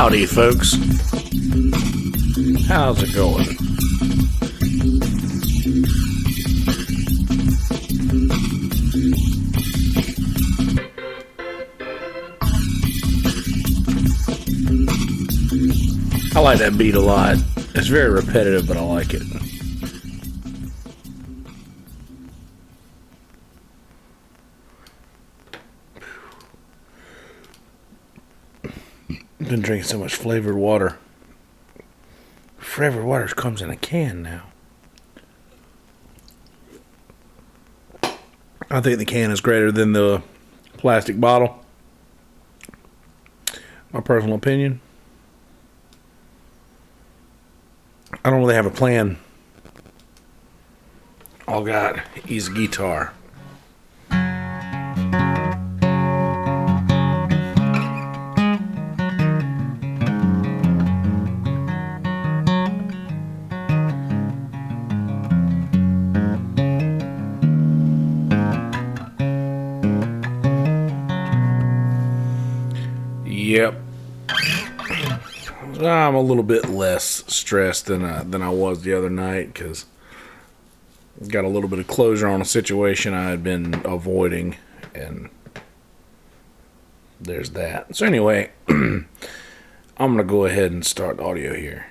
Howdy, folks. How's it going? I like that beat a lot. It's very repetitive, but I like it. Been drinking so much flavored water. Flavored water comes in a can now. I think the can is greater than the plastic bottle. My personal opinion. I don't really have a plan. All got is guitar. Yep. I'm a little bit less stressed than I was the other night because got a little bit of closure on a situation I had been avoiding, and there's that. So anyway, I'm going to go ahead and start the audio here.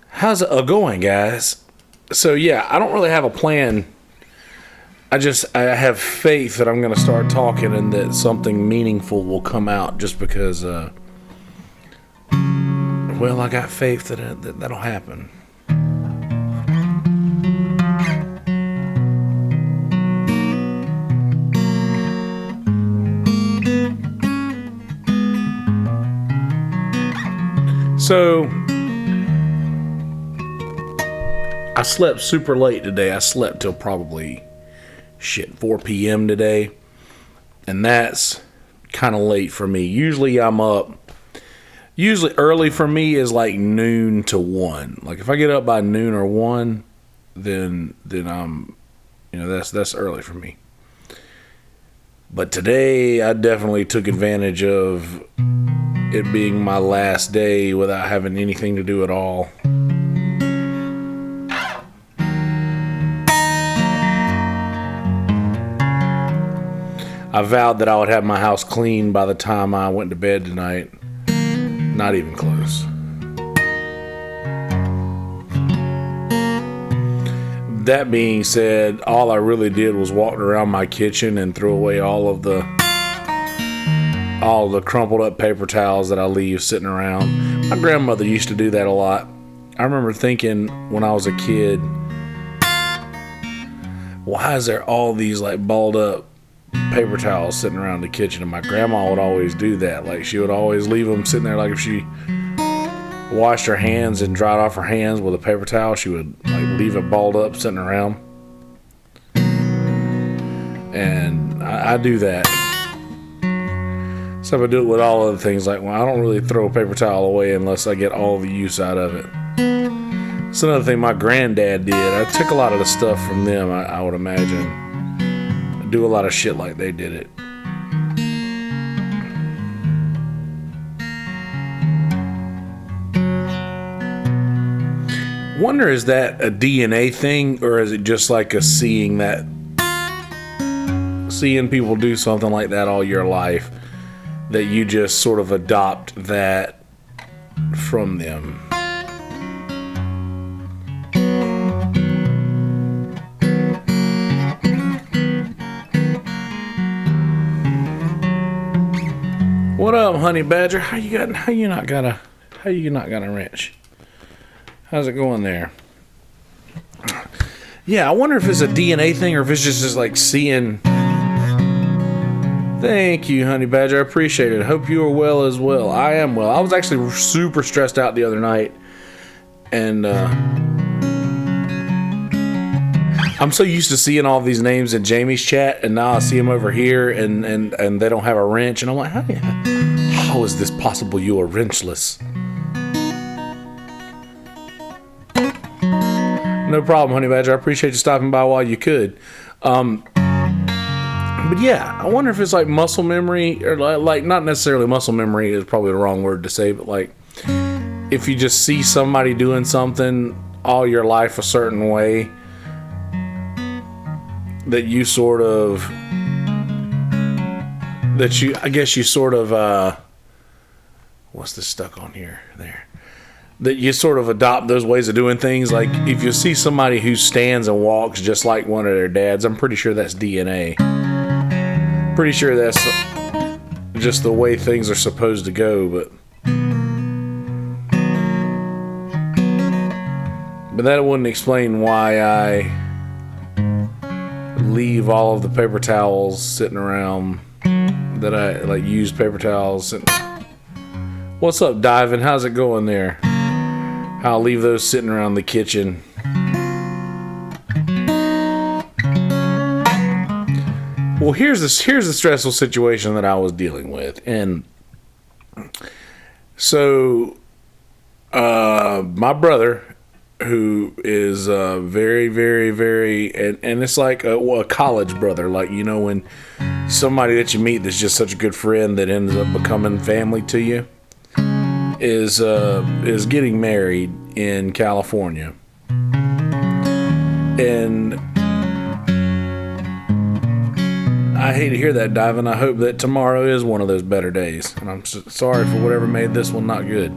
How's it going, guys? So yeah, I don't really have a plan. I have faith that I'm going to start talking and that something meaningful will come out just because, well, I got faith that that'll happen. So, I slept super late today. I slept till probably 4 p.m. today, and that's kind of late for me. Usually I'm up. Usually early for me is like noon to 1. Like if I get up by noon or 1, then I'm, that's early for me. But today I definitely took advantage of it being my last day without having anything to do at all. I vowed that I would have my house clean by the time I went to bed tonight. Not even close. That being said, all I really did was walk around my kitchen and throw away all the crumpled up paper towels that I leave sitting around. My grandmother used to do that a lot. I remember thinking when I was a kid, why is there all these like balled up paper towels sitting around the kitchen? And my grandma would always do that. Like she would always leave them sitting there. Like if she washed her hands and dried off her hands with a paper towel, she would like leave it balled up sitting around. And I do that. So I do it with all other things. Like, well, I don't really throw a paper towel away unless I get all the use out of it. It's another thing my granddad did. I took a lot of the stuff from them, I would imagine. Do a lot of shit like they did it. Wonder, is that a DNA thing, or is it just like a seeing people do something like that all your life, that you just sort of adopt that from them? What up, honey badger? How you not got a wrench? How's it going there? Yeah, I wonder if it's a DNA thing or if it's just like seeing. Thank you, honey badger. I appreciate it. Hope you are well as well. I am well. I was actually super stressed out the other night, and I'm so used to seeing all these names in Jamie's chat, and now I see them over here, and they don't have a wrench, and I'm like, how is this possible? You are wrenchless. No problem, honey badger. I appreciate you stopping by while you could. But yeah, I wonder if it's like muscle memory, or like not necessarily muscle memory is probably the wrong word to say, but like if you just see somebody doing something all your life a certain way, that you sort of, I guess you sort of, what's this stuck on here? There. That you sort of adopt those ways of doing things. Like if you see somebody who stands and walks just like one of their dads, I'm pretty sure that's DNA. Pretty sure that's just the way things are supposed to go, but that wouldn't explain why I leave all of the paper towels sitting around, that I like used paper towels. What's up, Diving? How's it going there? I'll leave those sitting around the kitchen. Well, here's the stressful situation that I was dealing with, and so my brother, who is very, very, very, and it's like a college brother, like, you know, when somebody that you meet that's just such a good friend that ends up becoming family to you, is getting married in California, and I hate to hear that, Diving. I hope that tomorrow is one of those better days. And I'm sorry for whatever made this one not good.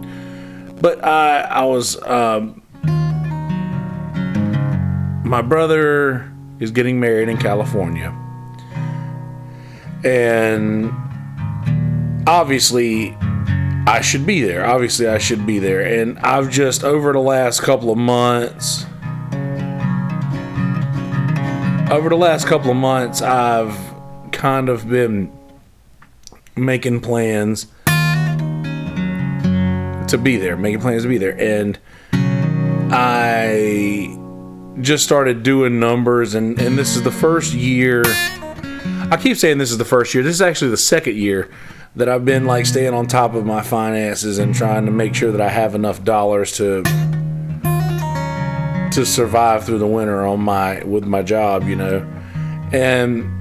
But I was... my brother is getting married in California. And obviously, I should be there. And I've just, over the last couple of months... I've kind of been making plans to be there, and I just started doing numbers, and this is the first year. I keep saying this is the first year. This is actually the second year that I've been like staying on top of my finances and trying to make sure that I have enough dollars to survive through the winter with my job, you know. And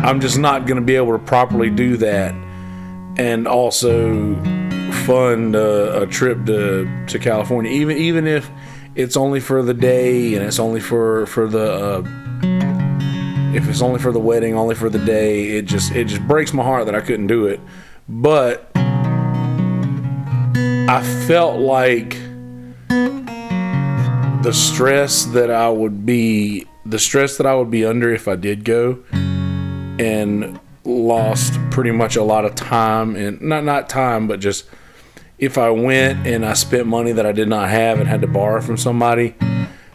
I'm just not going to be able to properly do that and also fund a trip to California, even if it's only for the day, and it's only for the if it's only for the wedding, only for the day. It just breaks my heart that I couldn't do it. But I felt like the stress that I would be under if I did go, and lost pretty much a lot of time, and not time, but just if I went and I spent money that I did not have and had to borrow from somebody,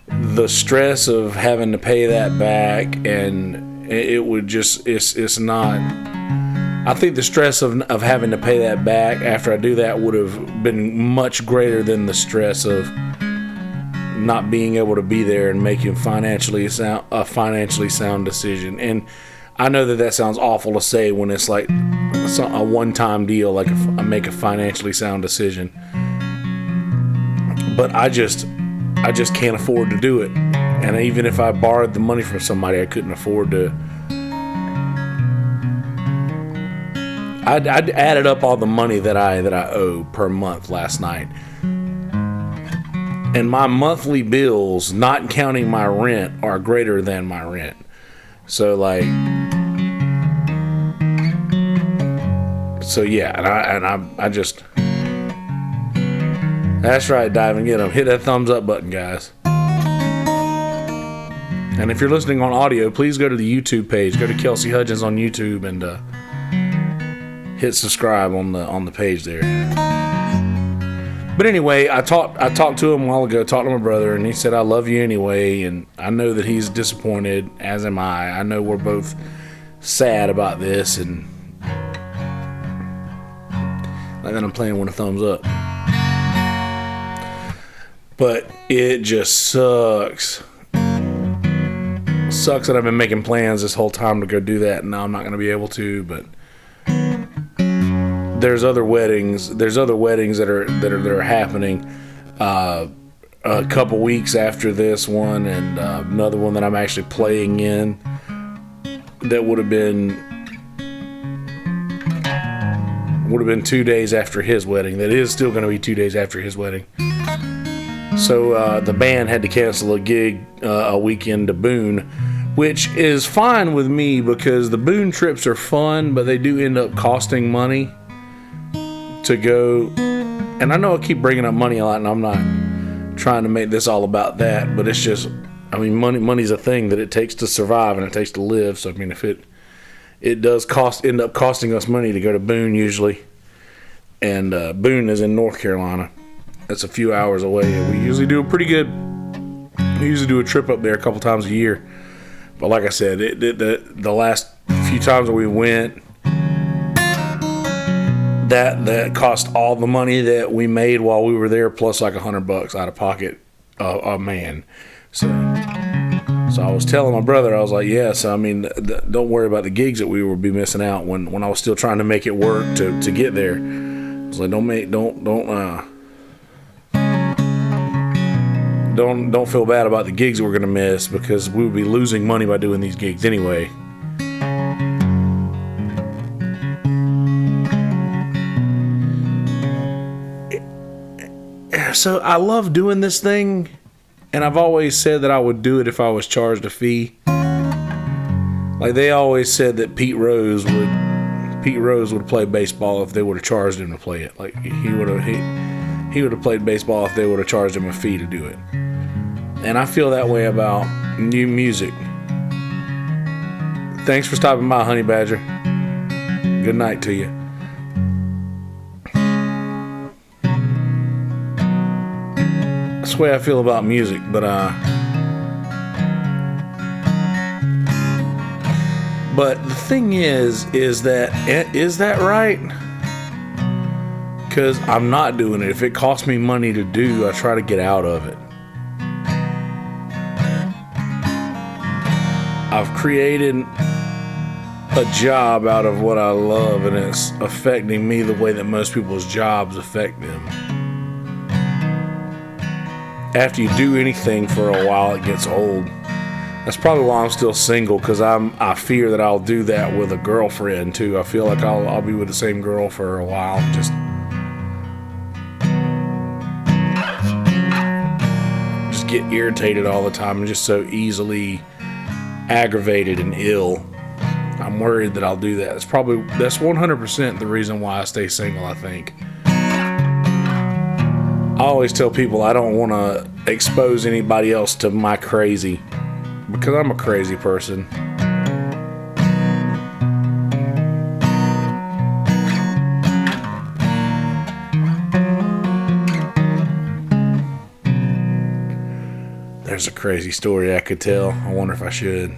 the stress of having to pay that back, and it would just, it's not, I think the stress of having to pay that back after I do that would have been much greater than the stress of not being able to be there and making a financially sound decision. And I know that sounds awful to say when it's like a one-time deal, like if I make a financially sound decision. But I just can't afford to do it. And even if I borrowed the money from somebody, I couldn't afford to. I'd added up all the money that I owe per month last night. And my monthly bills, not counting my rent, are greater than my rent. So like, yeah, and I just, that's right, Diving, get them. Hit that thumbs up button, guys. And if you're listening on audio, please go to the YouTube page. Go to Kelsey Hudgens on YouTube and hit subscribe on the page there. But anyway, I talked to him a while ago, talked to my brother, and he said, I love you anyway, and I know that he's disappointed, as am I. I know we're both sad about this, and like that I'm playing with a thumbs up. But it just sucks. Sucks that I've been making plans this whole time to go do that, and now I'm not going to be able to, but there's other weddings that are happening a couple weeks after this one, and another one that I'm actually playing in that would have been 2 days after his wedding. That is still going to be 2 days after his wedding. So the band had to cancel a gig a weekend to Boone, which is fine with me because the Boone trips are fun, but they do end up costing money to go. And I know I keep bringing up money a lot, and I'm not trying to make this all about that, but it's just, I mean, money's a thing that it takes to survive and it takes to live. So I mean, if it does end up costing us money to go to Boone usually, and Boone is in North Carolina. That's a few hours away, and we usually do a trip up there a couple times a year. But like I said, the last few times that we went, that cost all the money that we made while we were there, plus like $100 out of pocket a man. So I was telling my brother, I was like, yes, I mean, don't worry about the gigs that we would be missing out when I was still trying to make it work to get there. I was like, don't feel bad about the gigs we're gonna miss, because we would be losing money by doing these gigs anyway. So I love doing this thing, and I've always said that I would do it if I was charged a fee. Like they always said that Pete Rose would play baseball if they would have charged him to play it. Like he would have played baseball if they would have charged him a fee to do it. And I feel that way about new music. Thanks for stopping by, Honey Badger. Good night to you. That's the way I feel about music, but the thing is that right? Because I'm not doing it. If it costs me money to do, I try to get out of it. I've created a job out of what I love, and it's affecting me the way that most people's jobs affect them. After you do anything for a while, it gets old. That's probably why I'm still single, because I fear that I'll do that with a girlfriend too. I feel like I'll be with the same girl for a while, just get irritated all the time and just so easily aggravated and ill. I'm worried that I'll do that. That's 100% the reason why I stay single, I think. I always tell people I don't want to expose anybody else to my crazy, because I'm a crazy person. There's a crazy story I could tell. I wonder if I should.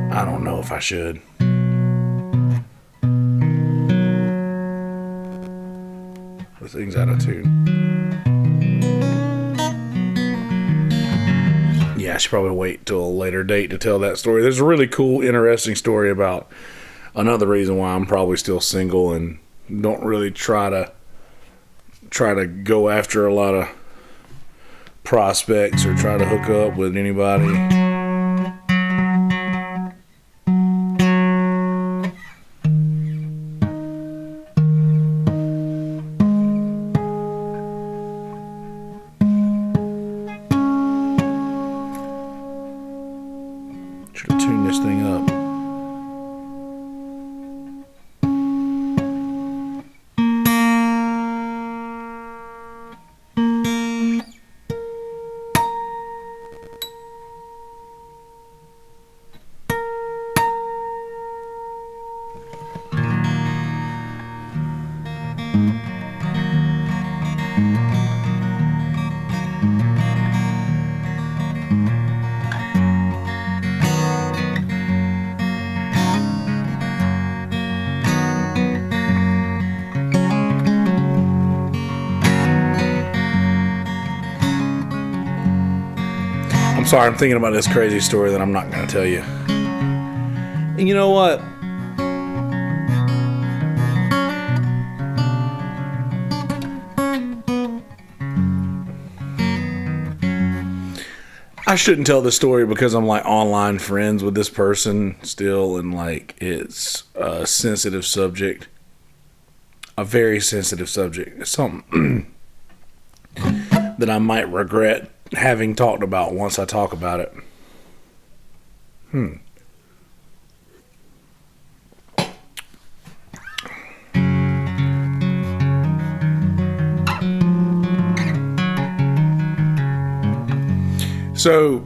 I don't know if I should. The thing's out of tune. Yeah, I should probably wait till a later date to tell that story. There's a really cool, interesting story about another reason why I'm probably still single and don't really try to go after a lot of prospects or try to hook up with anybody. Should have tuned this thing up. Sorry, I'm thinking about this crazy story that I'm not going to tell you. And you know what? shouldn't tell this story because I'm like online friends with this person still, and like it's a sensitive subject, a very sensitive subject. It's something that I might regret having talked about once I talk about it. So,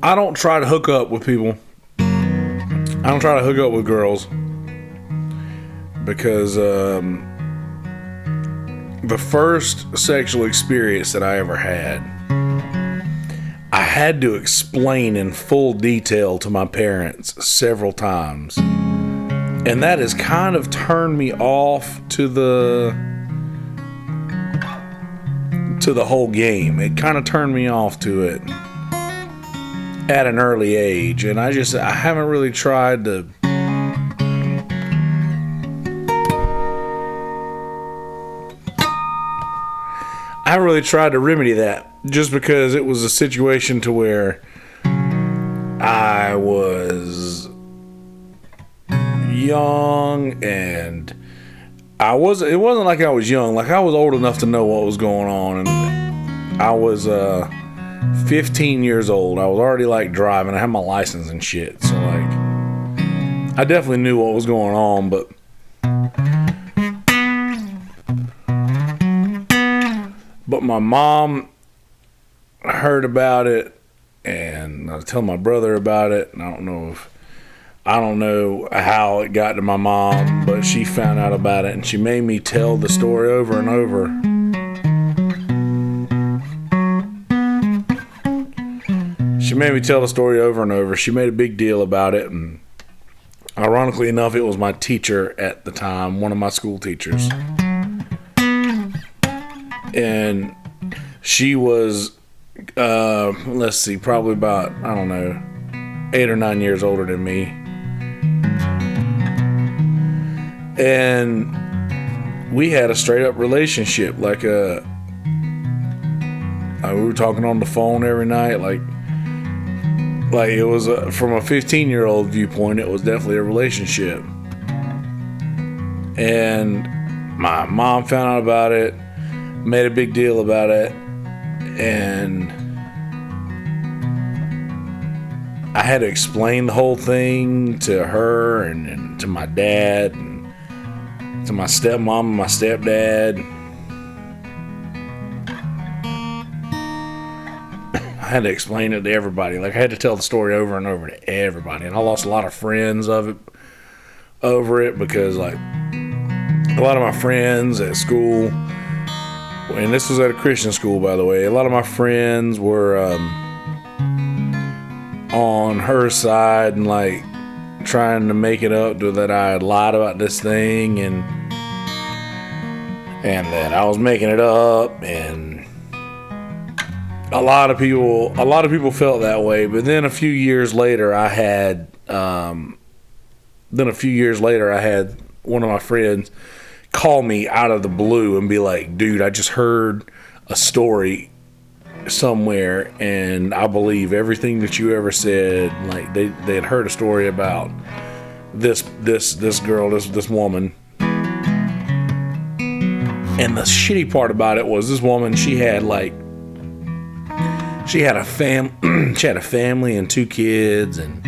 I don't try to hook up with people. I don't try to hook up with girls because the first sexual experience that I ever had, I had to explain in full detail to my parents several times. And that has kind of turned me off to the whole game. It kind of turned me off to it at an early age, and I haven't really tried to remedy that, just because it was a situation to where I was young, and it wasn't like I was young, like I was old enough to know what was going on, and I was 15 years old. I was already like driving. I had my license and shit. So like, I definitely knew what was going on, but my mom heard about it, and I was telling my brother about it, and I don't know how it got to my mom, but she found out about it, and she made me tell the story over and over. She made me tell the story over and over. She made a big deal about it, and ironically enough, it was my teacher at the time, one of my school teachers. And she was, probably about, 8 or 9 years older than me. And we had a straight up relationship. Like, we were talking on the phone every night, like it was from a 15-year-old viewpoint, it was definitely a relationship. And my mom found out about it, made a big deal about it, and I had to explain the whole thing to her and to my dad and to my stepmom and my stepdad. I had to explain it to everybody. Like, I had to tell the story over and over to everybody. And I lost a lot of friends over it because, like, a lot of my friends at school, and this was at a Christian school, by the way, a lot of my friends were on her side and, like, trying to make it up to that I had lied about this thing and that I was making it up, and a lot of people felt that way. But then a few years later, I had one of my friends call me out of the blue and be like, dude, I just heard a story somewhere, and I believe everything that you ever said. Like, they had heard a story about this girl, this woman. And the shitty part about it was, this woman, she had a family and 2 kids, and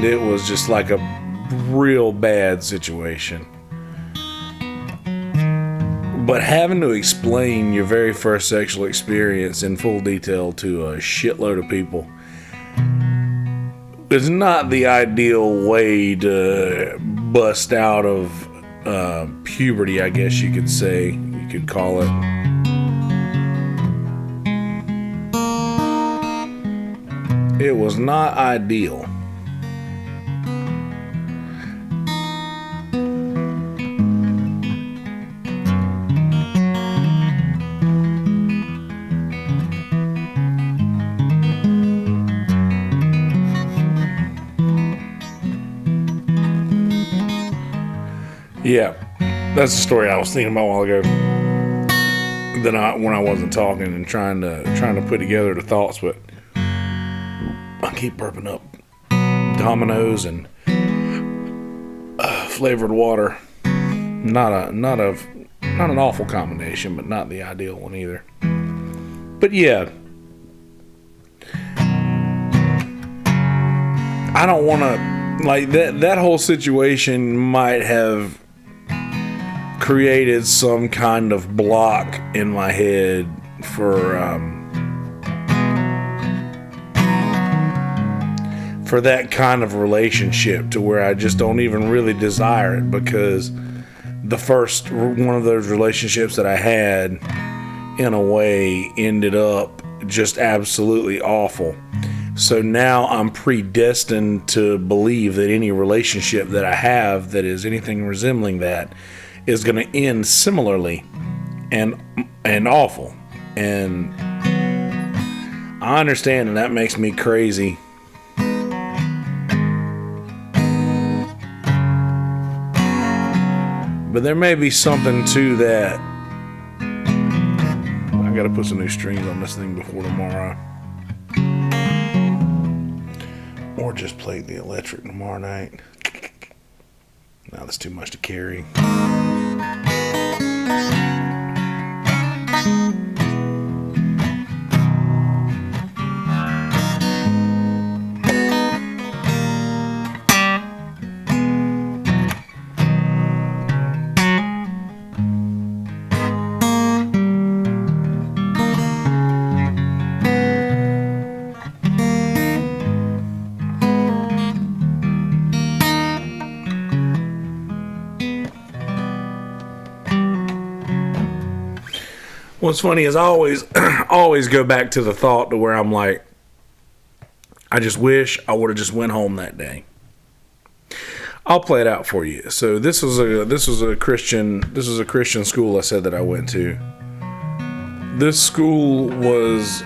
it was just like a real bad situation. But having to explain your very first sexual experience in full detail to a shitload of people is not the ideal way to bust out of puberty, I guess you could say. You could call it. It was not ideal. Yeah, that's the story I was thinking about a while ago. when I wasn't talking and trying to put together the thoughts, but I keep burping up Domino's and flavored water. Not an awful combination, but not the ideal one either. But yeah, I don't want to, like, that whole situation might have created some kind of block in my head for that kind of relationship, to where I just don't even really desire it, because the first one of those relationships that I had, in a way, ended up just absolutely awful. So now I'm predestined to believe that any relationship that I have that is anything resembling that is going to end similarly and awful. And I understand, and that makes me crazy. But there may be something to that. I gotta put some new strings on this thing before tomorrow. Or just play the electric tomorrow night. No, that's too much to carry. What's funny is I always go back to the thought to where I'm like, I just wish I would have just went home that day. I'll play it out for you. So this was a Christian school I said that I went to. This school was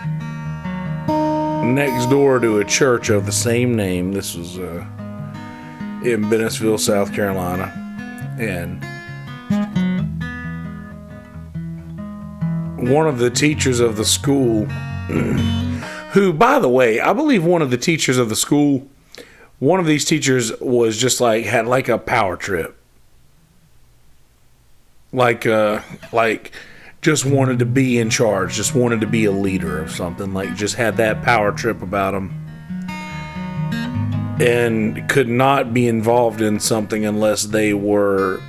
next door to a church of the same name. This was in Bennettsville, South Carolina, and one of the teachers of the school, who, by the way, I believe one of the teachers of the school, one of these teachers was just like, had like a power trip. Like just wanted to be in charge, just wanted to be a leader of something, like just had that power trip about him. And could not be involved in something unless they were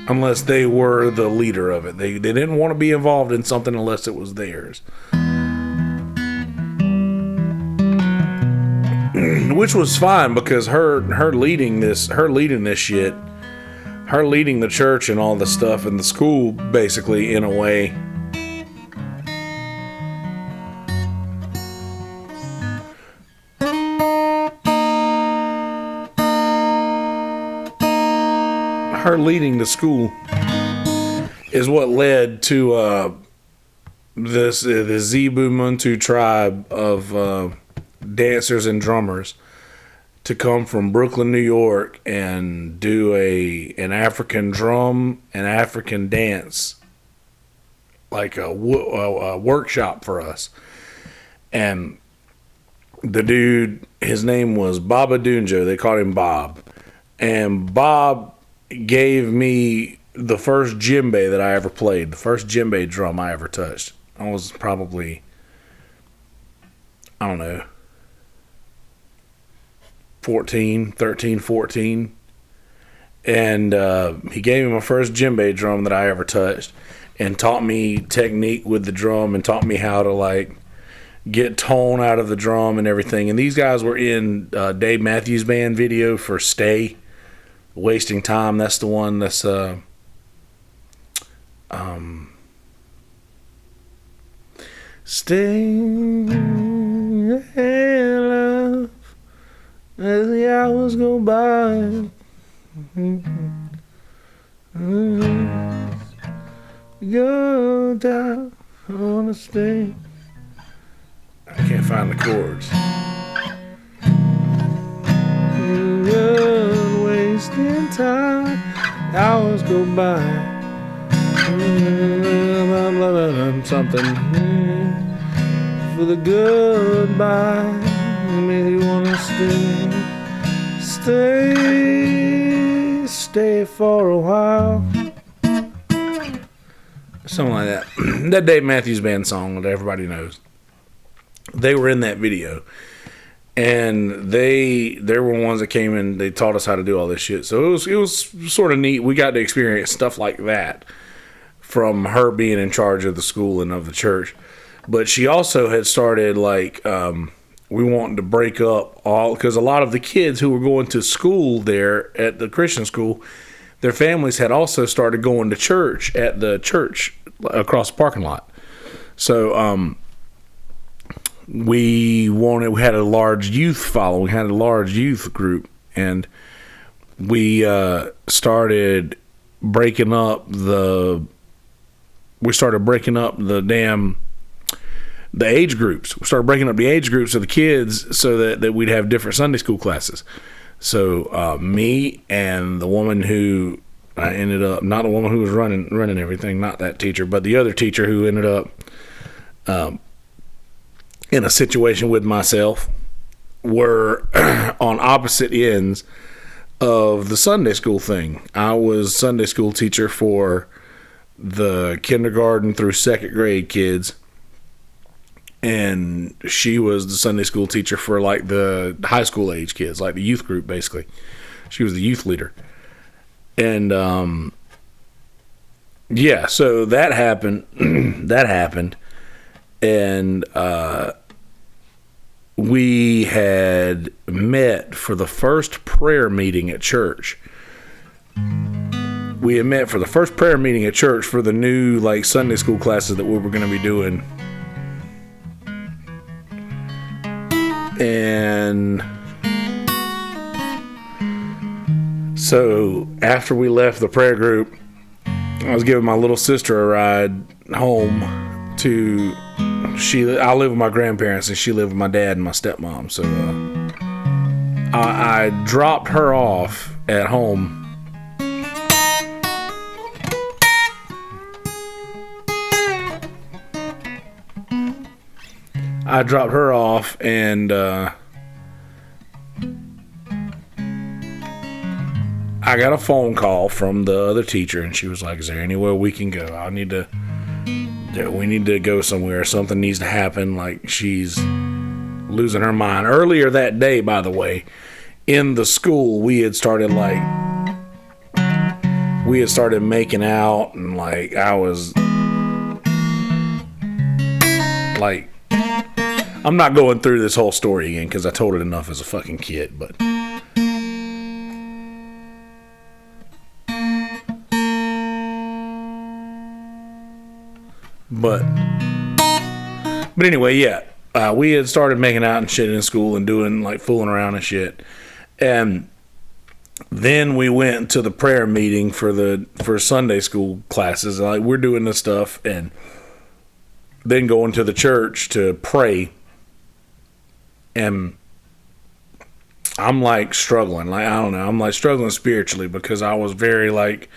the leader of it. They didn't want to be involved in something unless it was theirs. Which was fine, because her leading this shit, her leading the church and all the stuff in the school, basically, in a way, her leading the school is what led to the Zebu Muntu tribe of dancers and drummers to come from Brooklyn, New York, and do an African drum and African dance, like a workshop for us. And the dude, his name was Baba Dunjo. They called him Bob. And Bob gave me the first djembe that I ever played, the first djembe drum I ever touched. I was probably, I don't know, 13, 14. And he gave me my first djembe drum that I ever touched, and taught me technique with the drum, and taught me how to, like, get tone out of the drum and everything. And these guys were in Dave Matthews Band video for Stay, Wasting Time. That's the one that's stay love as the hours go by. Go down on a stay. I can't find the chords. You're wasting time. Hours go by. something for the goodbye. Maybe you wanna stay for a while. Something like that. That Dave Matthews Band song that everybody knows. They were in that video. And they were ones that came in, they taught us how to do all this shit. So it was sort of neat. We got to experience stuff like that from her being in charge of the school and of the church. But she also had started like, we wanted to break up all, because a lot of the kids who were going to school there at the Christian school, their families had also started going to church at the church across the parking lot. So, we had a large youth following, we had a large youth group, and we started breaking up the age groups. We started breaking up the age groups of the kids so that we'd have different Sunday school classes. So me and the woman who I ended up, not the woman who was running everything, not that teacher, but the other teacher who ended up in a situation with myself, were on opposite ends of the Sunday school thing. I was Sunday school teacher for the kindergarten through second grade kids, and she was the Sunday school teacher for like the high school age kids, like the youth group basically. She was the youth leader. And yeah, so that happened. And we had met for the first prayer meeting at church. We had met for the first prayer meeting at church for the new like Sunday school classes that we were going to be doing. And so after we left the prayer group, I was giving my little sister a ride home to, I live with my grandparents and she lived with my dad and my stepmom. So I dropped her off at home. I dropped her off and I got a phone call from the other teacher and she was like, is there anywhere we can go? We need to go somewhere. Something needs to happen. Like she's losing her mind. Earlier that day, by the way, in the school, we had started making out, and like I was like, I'm not going through this whole story again because I told it enough as a fucking kid, but anyway, yeah, we had started making out and shit in school and doing like fooling around and shit, and then we went to the prayer meeting for Sunday school classes. Like we're doing this stuff, and then going to the church to pray, and I'm like struggling, like I don't know, I'm like struggling spiritually because I was very like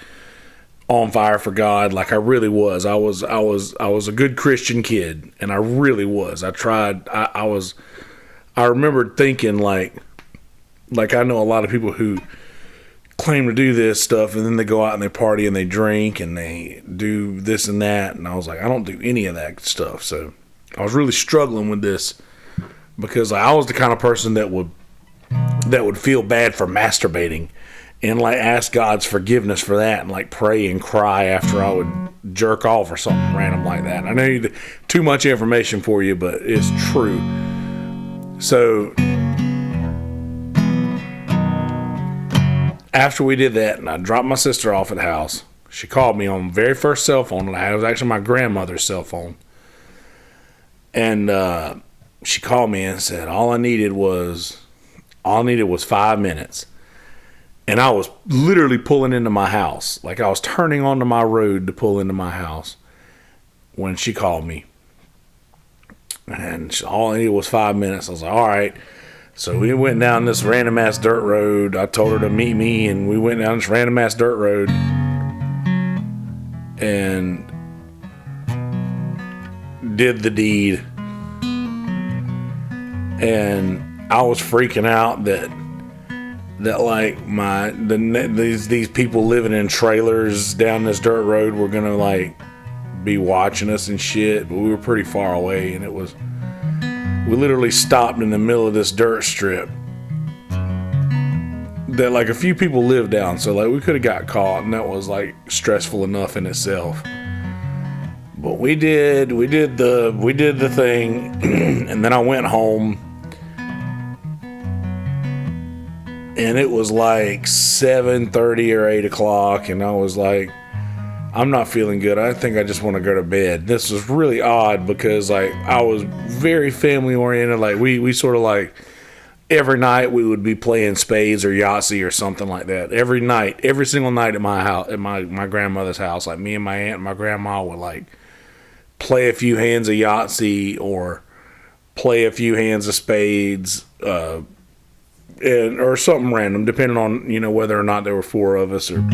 on fire for God, like I really was. I was a good Christian kid, and I really was. I tried. I remember thinking like I know a lot of people who claim to do this stuff, and then they go out and they party and they drink and they do this and that, and I was like, I don't do any of that stuff. So I was really struggling with this because I was the kind of person that would feel bad for masturbating. And like ask God's forgiveness for that, and like pray and cry after I would jerk off or something random like that. I know too much information for you, but it's true. So after we did that, and I dropped my sister off at the house, she called me on the very first cell phone that I had. It was actually my grandmother's cell phone, and she called me and said all I needed was 5 minutes. And I was literally pulling into my house. Like I was turning onto my road to pull into my house when she called me. And all I needed was 5 minutes. I was like, all right. So we went down this random ass dirt road. I told her to meet me, and we went down this random ass dirt road. And did the deed. And I was freaking out that like these people living in trailers down this dirt road were gonna like be watching us and shit. But we were pretty far away, and we literally stopped in the middle of this dirt strip that like a few people lived down, so like we could have got caught, and that was like stressful enough in itself. But we did the thing. And then I went home, and it was like 7:30 or 8 o'clock, and I was like, I'm not feeling good. I think I just want to go to bed. This was really odd because like I was very family oriented. Like we sort of like every night we would be playing spades or Yahtzee or something like that. Every night, every single night at my house, at my grandmother's house, like me and my aunt and my grandma would like play a few hands of Yahtzee or play a few hands of spades, or something random, depending on, you know, whether or not there were four of us. Or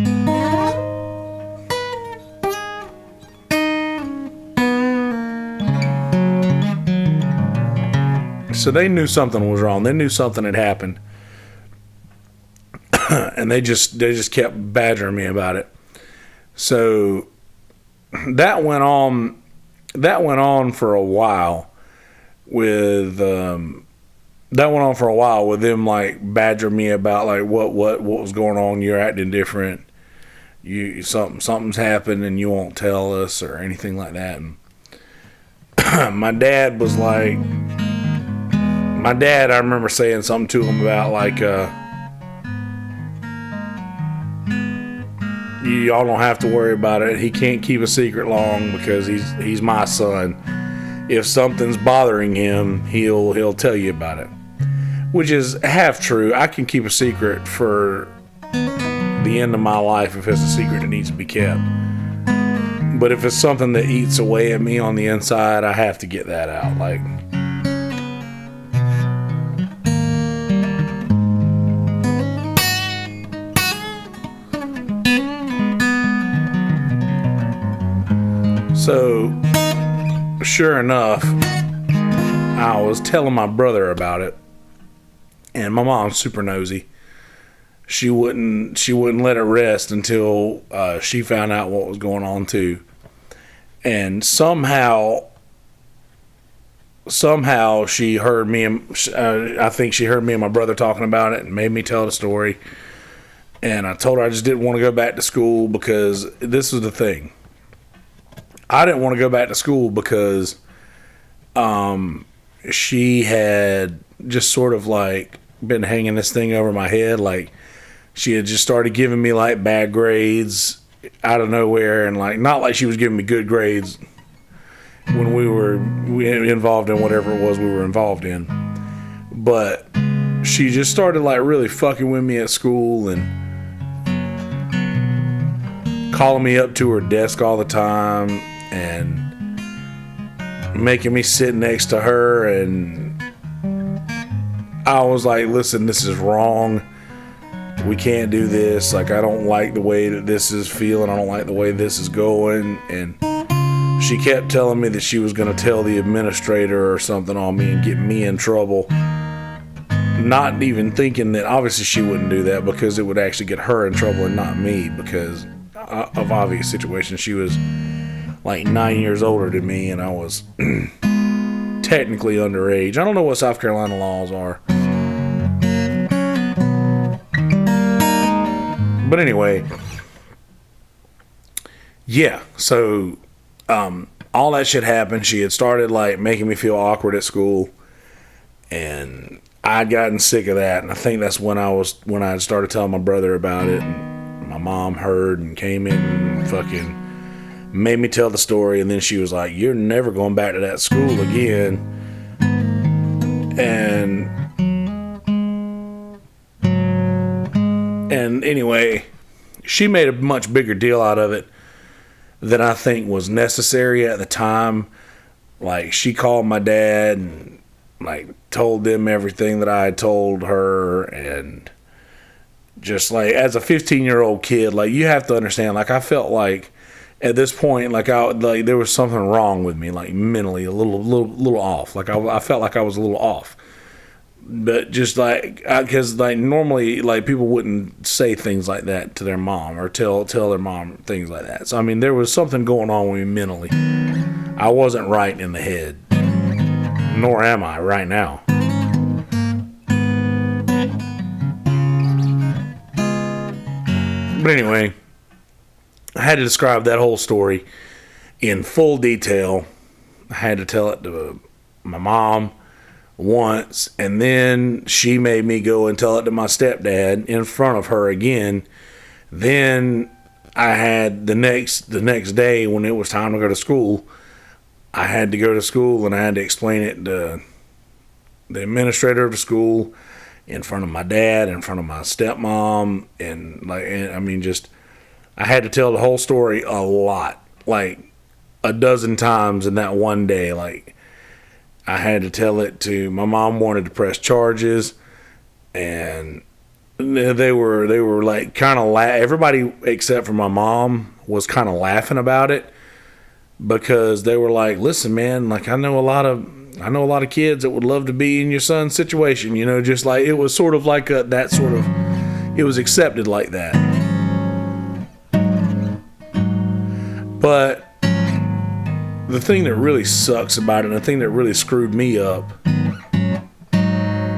so they knew something was wrong. They knew something had happened, and they just kept badgering me about it. So that went on for a while with them like badgering me about like what was going on. You're acting different. Something's happened and you won't tell us or anything like that. And my dad, I remember saying something to him about like, y'all don't have to worry about it. He can't keep a secret long because he's my son. If something's bothering him, he'll tell you about it. Which is half true. I can keep a secret for the end of my life if it's a secret that needs to be kept. But if it's something that eats away at me on the inside, I have to get that out. Like, so sure enough, I was telling my brother about it, and my mom's super nosy. She wouldn't let it rest until she found out what was going on too. And somehow she heard me and I think she heard me and my brother talking about it and made me tell the story. And I told her I just didn't want to go back to school because this was the thing. I didn't want to go back to school because she had just sort of like been hanging this thing over my head. Like she had just started giving me like bad grades out of nowhere, and like not like she was giving me good grades when we were involved in whatever it was we were involved in. But she just started like really fucking with me at school and calling me up to her desk all the time and making me sit next to her. And I was like, listen, this is wrong. We can't do this. Like, I don't like the way that this is feeling. I don't like the way this is going. And she kept telling me that she was going to tell the administrator or something on me and get me in trouble. Not even thinking that obviously she wouldn't do that because it would actually get her in trouble and not me because of obvious situations. She was like 9 years older than me, and I was technically underage. I don't know what South Carolina laws are. But anyway, yeah, so all that shit happened. She had started like making me feel awkward at school, and I'd gotten sick of that. And I think that's when I had started telling my brother about it, and my mom heard and came in and fucking made me tell the story. And then she was like, "You're never going back to that school again." And anyway, she made a much bigger deal out of it than I think was necessary at the time. Like, she called my dad and like told them everything that I had told her. And just like, as a 15-year-old kid, like, you have to understand, like, I felt like at this point, like there was something wrong with me, like mentally a little off. Like I felt like I was a little off. But just like, because like normally, like people wouldn't say things like that to their mom or tell their mom things like that. So I mean, there was something going on with me mentally. I wasn't right in the head, nor am I right now. But anyway, I had to describe that whole story in full detail. I had to tell it to my mom once, and then she made me go and tell it to my stepdad in front of her again. Then I had the next day when it was time to go to school, I had to go to school and I had to explain it to the administrator of the school, in front of my dad, in front of my stepmom, I had to tell the whole story a lot, like a dozen times in that one day. Like, I had to tell it to my mom. Wanted to press charges, and they were like kind of everybody except for my mom was kind of laughing about it, because they were like, "Listen, man, like I know a lot of kids that would love to be in your son's situation, you know, just like," it was sort of like it was accepted like that. But the thing that really sucks about it, and the thing that really screwed me up,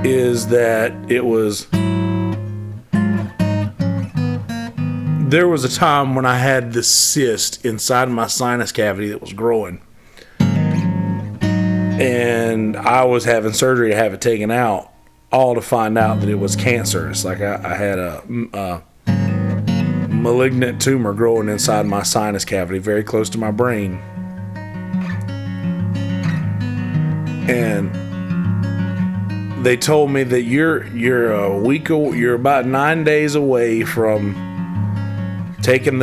is that there was a time when I had this cyst inside my sinus cavity that was growing. And I was having surgery to have it taken out, all to find out that it was cancerous. Like I had a malignant tumor growing inside my sinus cavity, very close to my brain. And they told me that you're about 9 days away from taking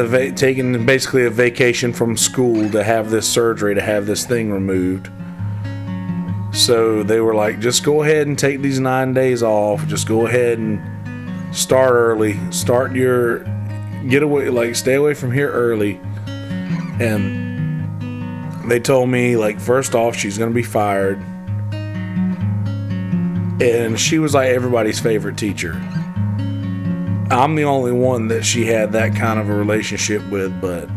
basically a vacation from school to have this surgery, to have this thing removed. So they were like, just go ahead and take these 9 days off. Just go ahead and start early. Stay away from here early. And they told me, like, first off, she's going to be fired. And she was like everybody's favorite teacher. I'm the only one that she had that kind of a relationship with, but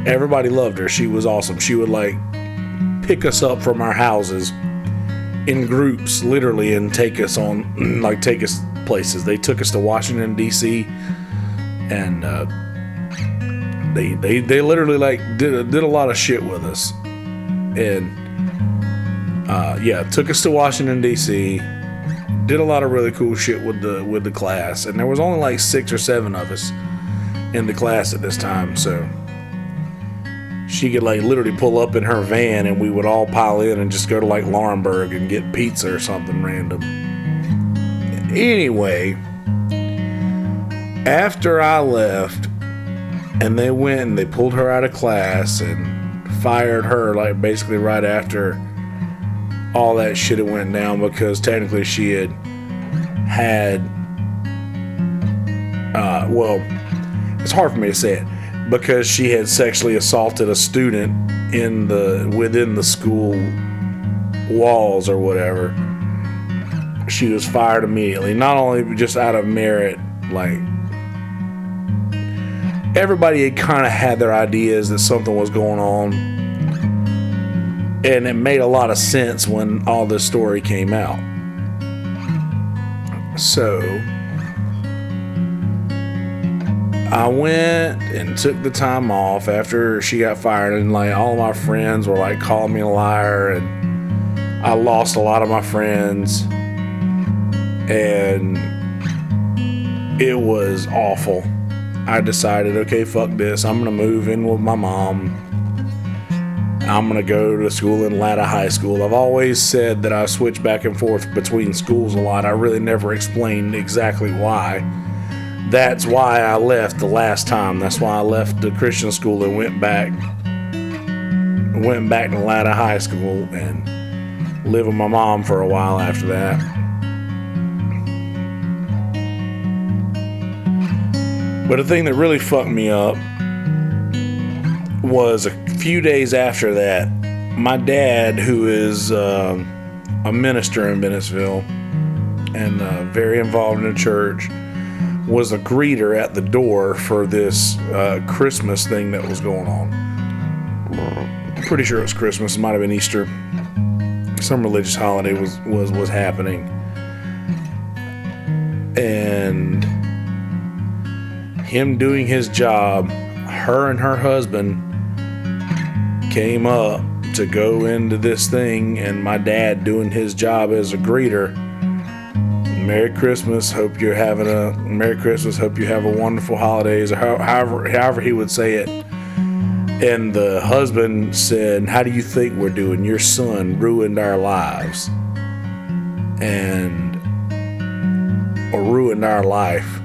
everybody loved her. She was awesome. She would like pick us up from our houses in groups, literally, and take us places. They took us to Washington, D.C., and they literally like did a lot of shit with us. And took us to Washington, D.C., did a lot of really cool shit with the class. And there was only like 6 or 7 of us in the class at this time, so she could like literally pull up in her van and we would all pile in and just go to like Laurinburg and get pizza or something random. Anyway, after I left and they went and they pulled her out of class and fired her like basically right after all that shit had went down, because technically she had it's hard for me to say it, because she had sexually assaulted a student within the school walls or whatever. She was fired immediately, not only just out of merit, like everybody had kind of had their ideas that something was going on, and it made a lot of sense when all this story came out. So I went and took the time off after she got fired, and like all of my friends were like calling me a liar, and I lost a lot of my friends, and it was awful. I decided, okay, fuck this. I'm gonna move in with my mom. I'm gonna go to school in Latta High School. I've always said that I switch back and forth between schools a lot. I really never explained exactly why. That's why I left the last time. That's why I left the Christian school and went back to Latta High School and lived with my mom for a while after that. But the thing that really fucked me up was a few days after that, my dad, who is a minister in Bennettsville and very involved in the church, was a greeter at the door for this Christmas thing that was going on. I'm pretty sure it was Christmas. It might have been Easter. Some religious holiday was happening. And him doing his job, her and her husband came up to go into this thing, and my dad doing his job as a greeter. Merry Christmas, hope you're having a Merry Christmas, hope you have a wonderful holidays, or however he would say it. And the husband said, "How do you think we're doing? Your son ruined our lives." Or ruined our life.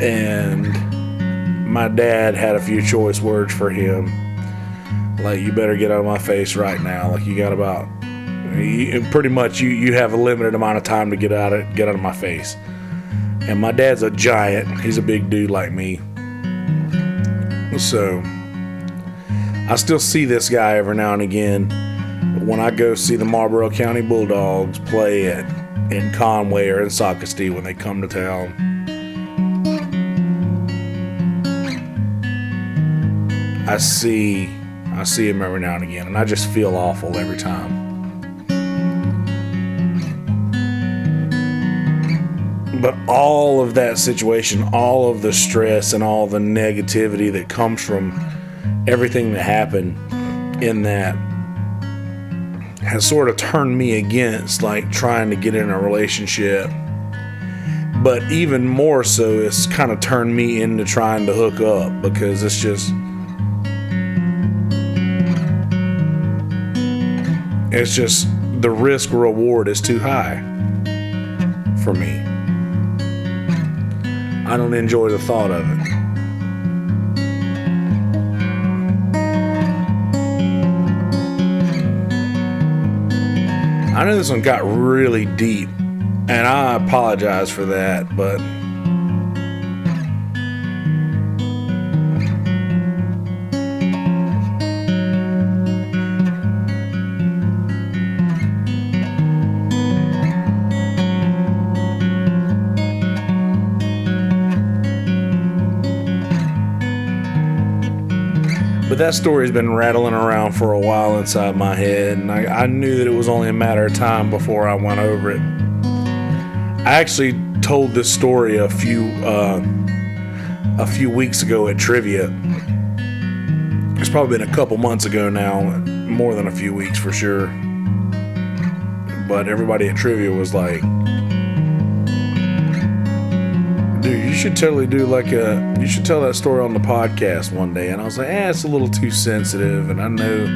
And my dad had a few choice words for him. Like, you better get out of my face right now. Like, you got about, pretty much you have a limited amount of time to get out of my face. And my dad's a giant. He's a big dude like me. So I still see this guy every now and again when I go see the Marlboro County Bulldogs play in Conway or in Socastee when they come to town. I see him every now and again, and I just feel awful every time. But all of that situation, all of the stress and all the negativity that comes from everything that happened in that has sort of turned me against like trying to get in a relationship. But even more so, it's kind of turned me into trying to hook up, because it's just the risk reward is too high for me. I don't enjoy the thought of it. I know this one got really deep, and I apologize for that, but that story's been rattling around for a while inside my head, and I knew that it was only a matter of time before I went over it. I actually told this story a few weeks ago at trivia. It's probably been a couple months ago now, more than a few weeks for sure. But everybody at trivia was like, "Dude, you should totally you should tell that story on the podcast one day." And I was like, it's a little too sensitive, and I know,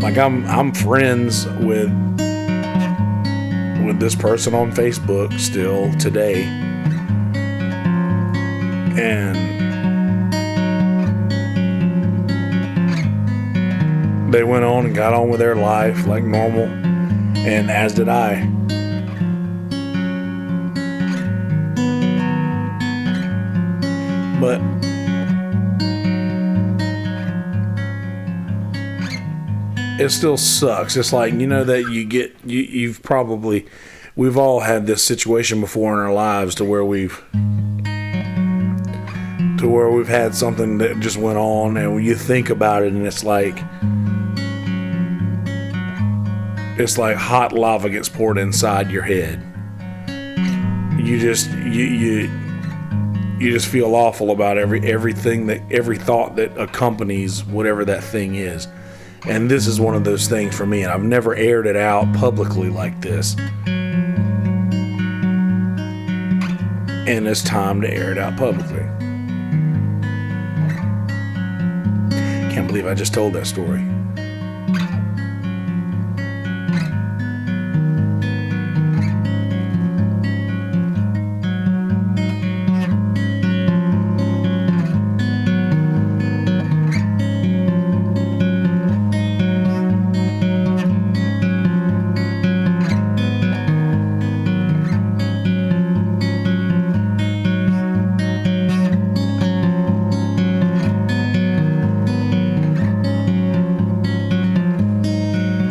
like, I'm friends with this person on Facebook still today, and they went on and got on with their life like normal, and as did I. But it still sucks. It's like, that we've all had this situation before in our lives to where we've had something that just went on, and when you think about it, and it's like hot lava gets poured inside your head. You just feel awful about every thought that accompanies whatever that thing is. And this is one of those things for me, and I've never aired it out publicly like this. And it's time to air it out publicly. Can't believe I just told that story.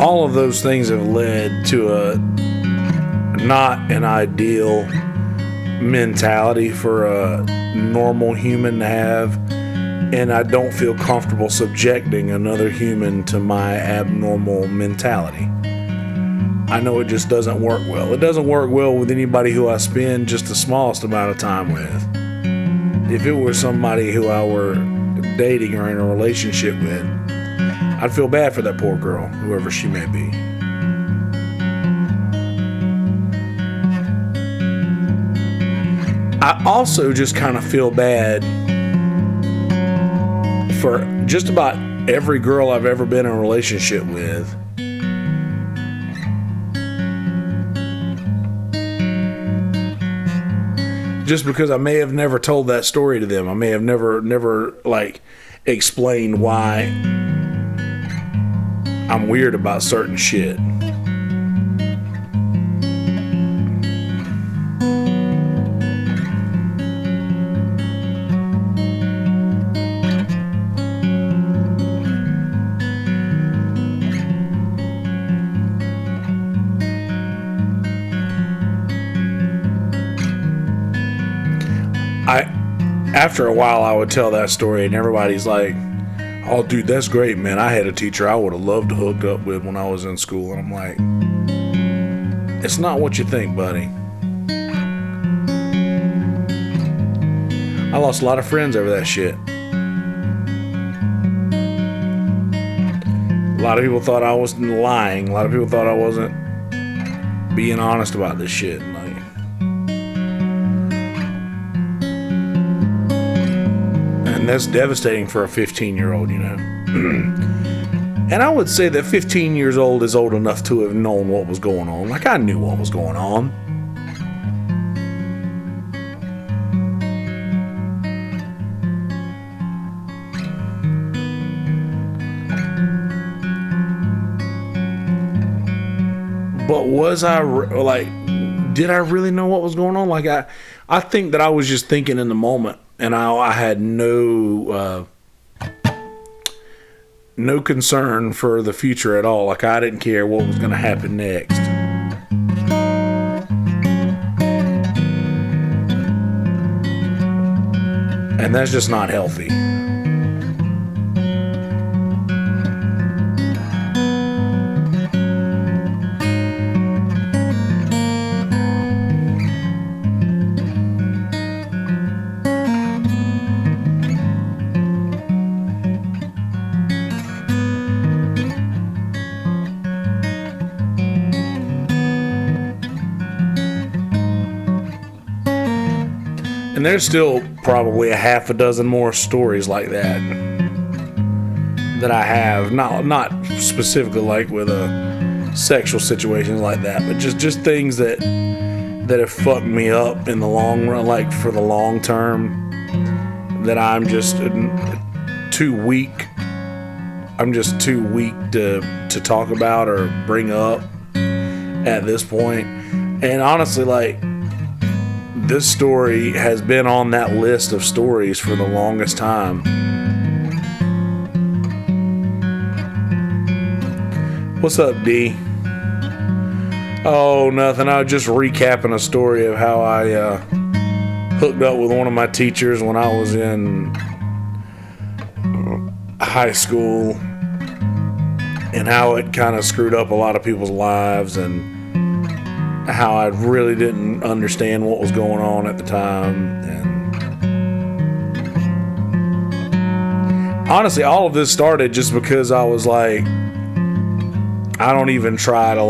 all of those things have led to a not an ideal mentality for a normal human to have, and I don't feel comfortable subjecting another human to my abnormal mentality. I know it just doesn't work well. It doesn't work well with anybody who I spend just the smallest amount of time with. If it were somebody who I were dating or in a relationship with, I'd feel bad for that poor girl, whoever she may be. I also just kind of feel bad for just about every girl I've ever been in a relationship with. Just because I may have never told that story to them. I may have never like explained why I'm weird about certain shit. After a while, I would tell that story, and everybody's like, "Oh, dude, that's great, man. I had a teacher I would have loved to hook up with when I was in school." And I'm like, it's not what you think, buddy. I lost a lot of friends over that shit. A lot of people thought I was lying. A lot of people thought I wasn't being honest about this shit. And that's devastating for a 15-year-old, you know. And I would say that 15 years old is old enough to have known what was going on. Like, I knew what was going on. But was I, like, did I really know what was going on? Like, I think that I was just thinking in the moment. And I had no concern for the future at all. Like, I didn't care what was going to happen next. And that's just not healthy. And there's still probably a half a dozen more stories like that I have. Not specifically like with sexual situations like that, but just things that have fucked me up in the long run, like for the long term, that I'm just too weak. I'm just too weak to talk about or bring up at this point. And honestly, like, this story has been on that list of stories for the longest time. What's up, D? Oh, nothing. I was just recapping a story of how I hooked up with one of my teachers when I was in high school, and how it kind of screwed up a lot of people's lives, and how I really didn't understand what was going on at the time. And honestly, all of this started just because I was like, I don't even try to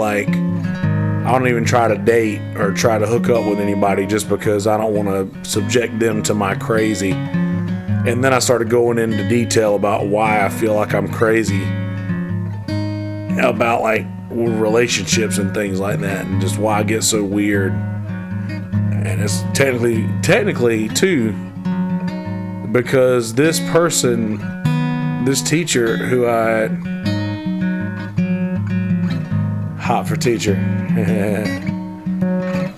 date or try to hook up with anybody just because I don't want to subject them to my crazy. And then I started going into detail about why I feel like I'm crazy about, like, relationships and things like that, and just why I get so weird. And it's technically too, because this person, this teacher who I hot for teacher.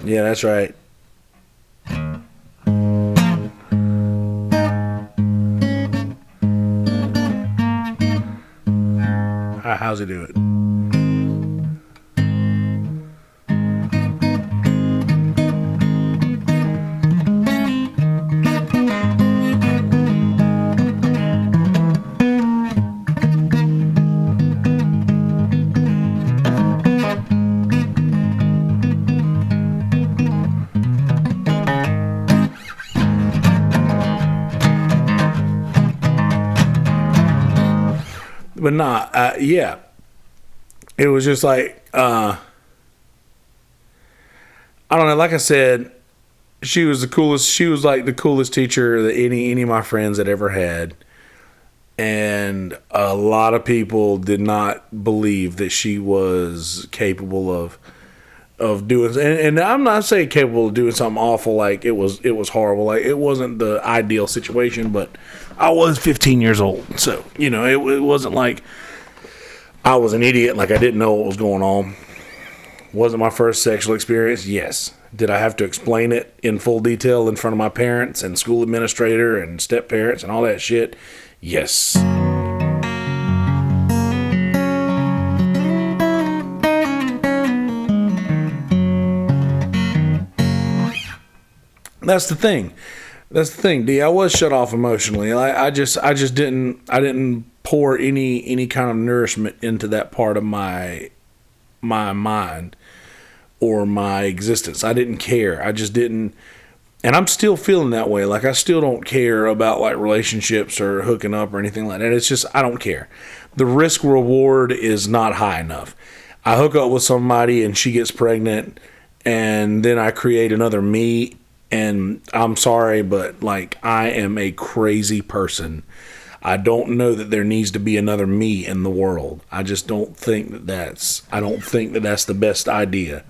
Yeah, that's right. How's he do it? But nah, yeah. It was just like, I don't know, like I said, she was like the coolest teacher that any of my friends had ever had. And a lot of people did not believe that she was capable of doing, and I'm not saying capable of doing something awful, like it was horrible, like it wasn't the ideal situation, but I was 15 years old, so it wasn't like I was an idiot, like I didn't know what was going on. Was it my first sexual experience? Yes. Did I have to explain it in full detail in front of my parents and school administrator and step parents and all that shit? Yes. That's the thing. D. I was shut off emotionally. I just didn't pour any kind of nourishment into that part of my mind or my existence. I didn't care. I just didn't. And I'm still feeling that way. Like, I still don't care about, like, relationships or hooking up or anything like that. It's just, I don't care. The risk reward is not high enough. I hook up with somebody and she gets pregnant, and then I create another me, and I'm sorry, but, like, I am a crazy person. I don't know that there needs to be another me in the world. I just don't think that's the best idea.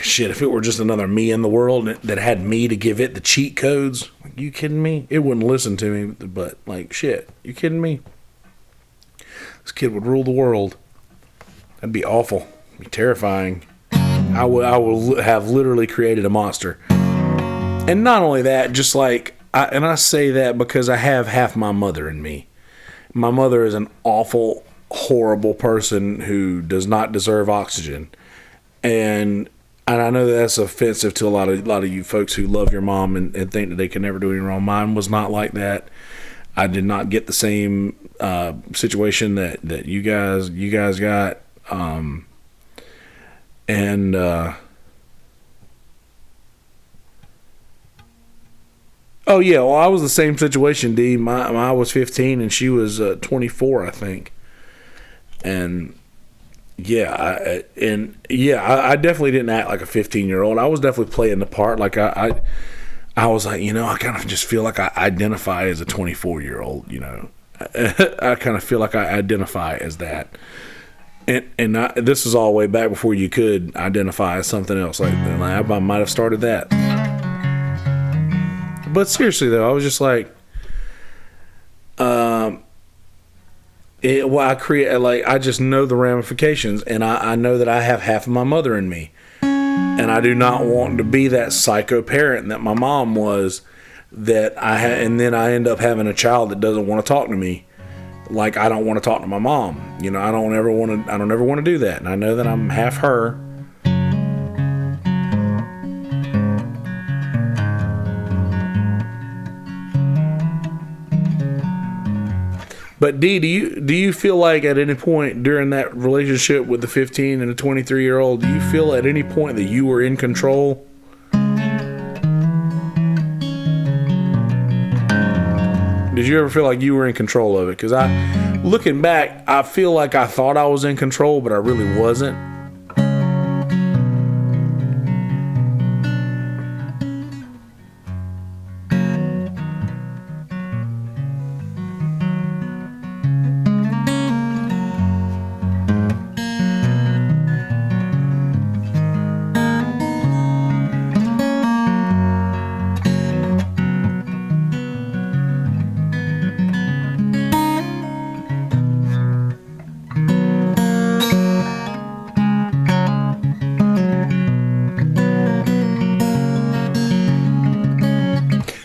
Shit, if it were just another me in the world that had me to give it the cheat codes, like, you kidding me? It wouldn't listen to me, but, like, shit, you kidding me? This kid would rule the world. That'd be awful. It'd be terrifying. I would have literally created a monster. And not only that, just like, I say that because I have half my mother in me. My mother is an awful, horrible person who does not deserve oxygen. And I know that's offensive to a lot of you folks who love your mom and think that they can never do anything wrong. Mine was not like that. I did not get the same situation that you guys got. Oh yeah, well, I was the same situation, D. I was 15 and she was 24, I think. And I definitely didn't act like a 15-year-old. I was definitely playing the part. Like I was like, I kind of just feel like I identify as a 24-year-old. I kind of feel like I identify as that. And this is all way back before you could identify as something else. Like I might have started that. But seriously though, I was just like, I just know the ramifications, and I know that I have half of my mother in me, and I do not want to be that psycho parent that my mom was. And then I end up having a child that doesn't want to talk to me, like I don't want to talk to my mom. I don't ever want to do that, and I know that I'm half her. But D, do you feel like at any point during that relationship with the 15 and the 23-year-old, do you feel at any point that you were in control? Did you ever feel like you were in control of it? Because looking back, I feel like I thought I was in control, but I really wasn't.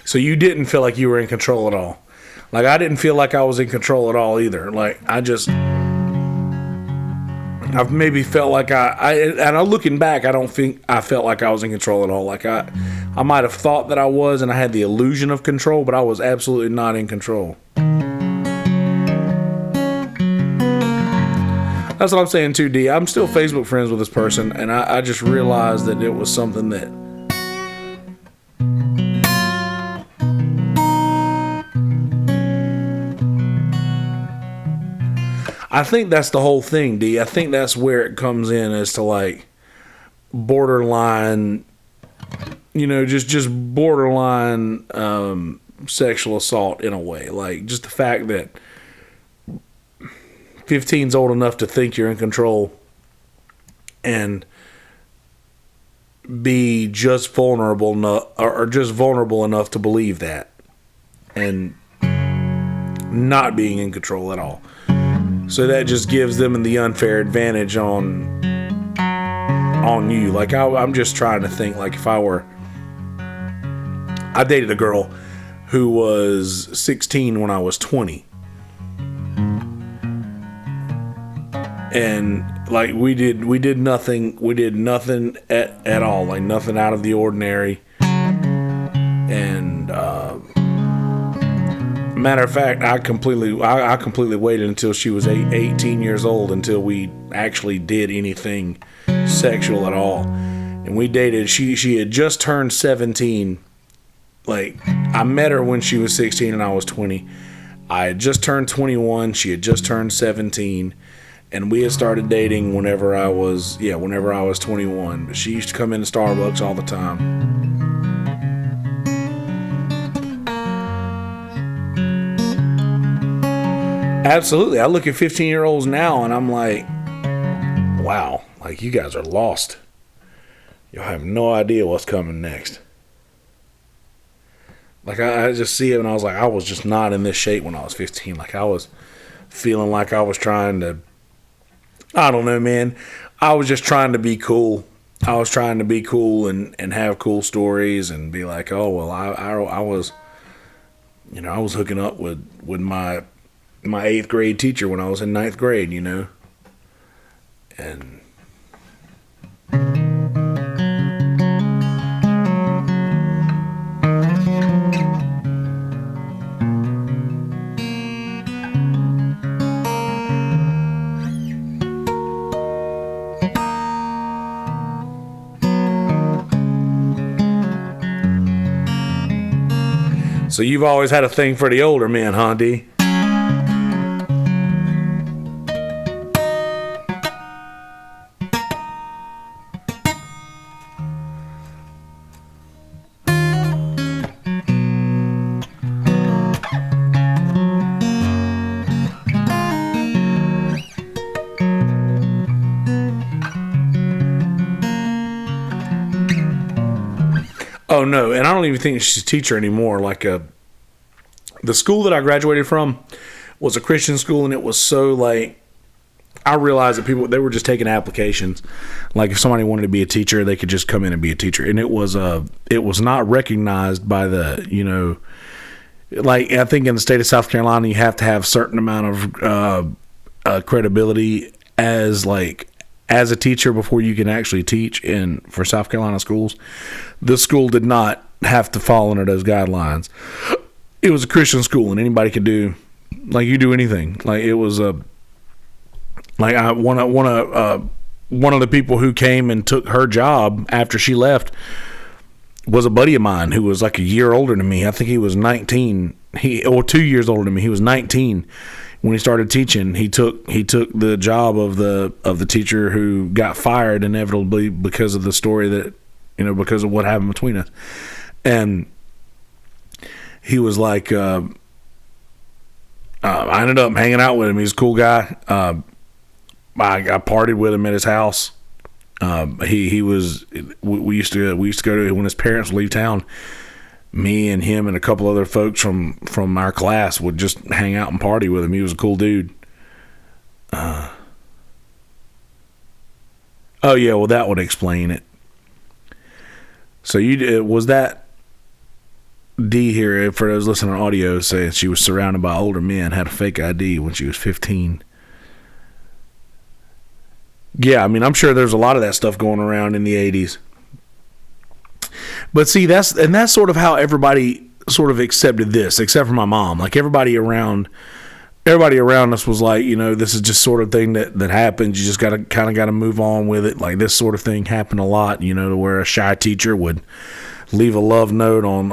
So you didn't feel like you were in control at all. Like, I didn't feel like I was in control at all either. Like, I've maybe felt like looking back, I don't think I felt like I was in control at all. Like, I might have thought that I was, and I had the illusion of control, but I was absolutely not in control. That's what I'm saying too, D. I'm still Facebook friends with this person, and I just realized that it was something that I think that's the whole thing, D. I think that's where it comes in as to like borderline, just borderline sexual assault in a way. Like just the fact that 15's old enough to think you're in control and be just vulnerable enough, or just vulnerable enough to believe that, and not being in control at all. So that just gives them the unfair advantage on you. Like I'm just trying to think, like if I dated a girl who was 16 when I was 20. And like we did nothing at all, like nothing out of the ordinary. And matter of fact, I completely waited until she was 18 years old until we actually did anything sexual at all. And we dated. She had just turned 17. Like I met her when she was 16 and I was 20. I had just turned 21. She had just turned 17. And we had started dating whenever I was 21. But she used to come into Starbucks all the time. Absolutely. I look at 15-year-olds now and I'm like, wow, like you guys are lost. Y'all have no idea what's coming next. Like I just see it and I was like, I was just not in this shape when I was 15. Like I was feeling like I was trying to, I don't know, man. I was just trying to be cool. I was trying to be cool and have cool stories and be like, oh, well, I was, I was hooking up with my 8th grade teacher when I was in 9th grade, and so you've always had a thing for the older men, huh, D? Oh, no, and I don't even think she's a teacher anymore. Like, the school that I graduated from was a Christian school, and it was so, like, I realized that they were just taking applications. Like, if somebody wanted to be a teacher, they could just come in and be a teacher. And it was not recognized by the, like, I think in the state of South Carolina, you have to have a certain amount of credibility as a teacher before you can actually teach for South Carolina schools. This school did not have to fall under those guidelines. It was a Christian school, and anybody could do, like, you do anything. Like, it was one of the people who came and took her job after she left was a buddy of mine who was like a year older than me. I think he was 19. 2 years older than me. He was 19 when he started teaching. He took the job of the teacher who got fired inevitably because of the story that, because of what happened between us. And he was like, I ended up hanging out with him. He's a cool guy. I partied with him at his house. We used to go to, when his parents would leave town, me and him and a couple other folks from our class would just hang out and party with him. He was a cool dude. Oh yeah, well that would explain it. So was that D here, for those listening on audio, saying she was surrounded by older men, had a fake ID when she was 15. Yeah, I mean, I'm sure there's a lot of that stuff going around in the 80s. But see, that's sort of how everybody sort of accepted this, except for my mom. Like everybody around us was like, this is just sort of thing that happens. You just got to move on with it. Like this sort of thing happened a lot, to where a shy teacher would leave a love note on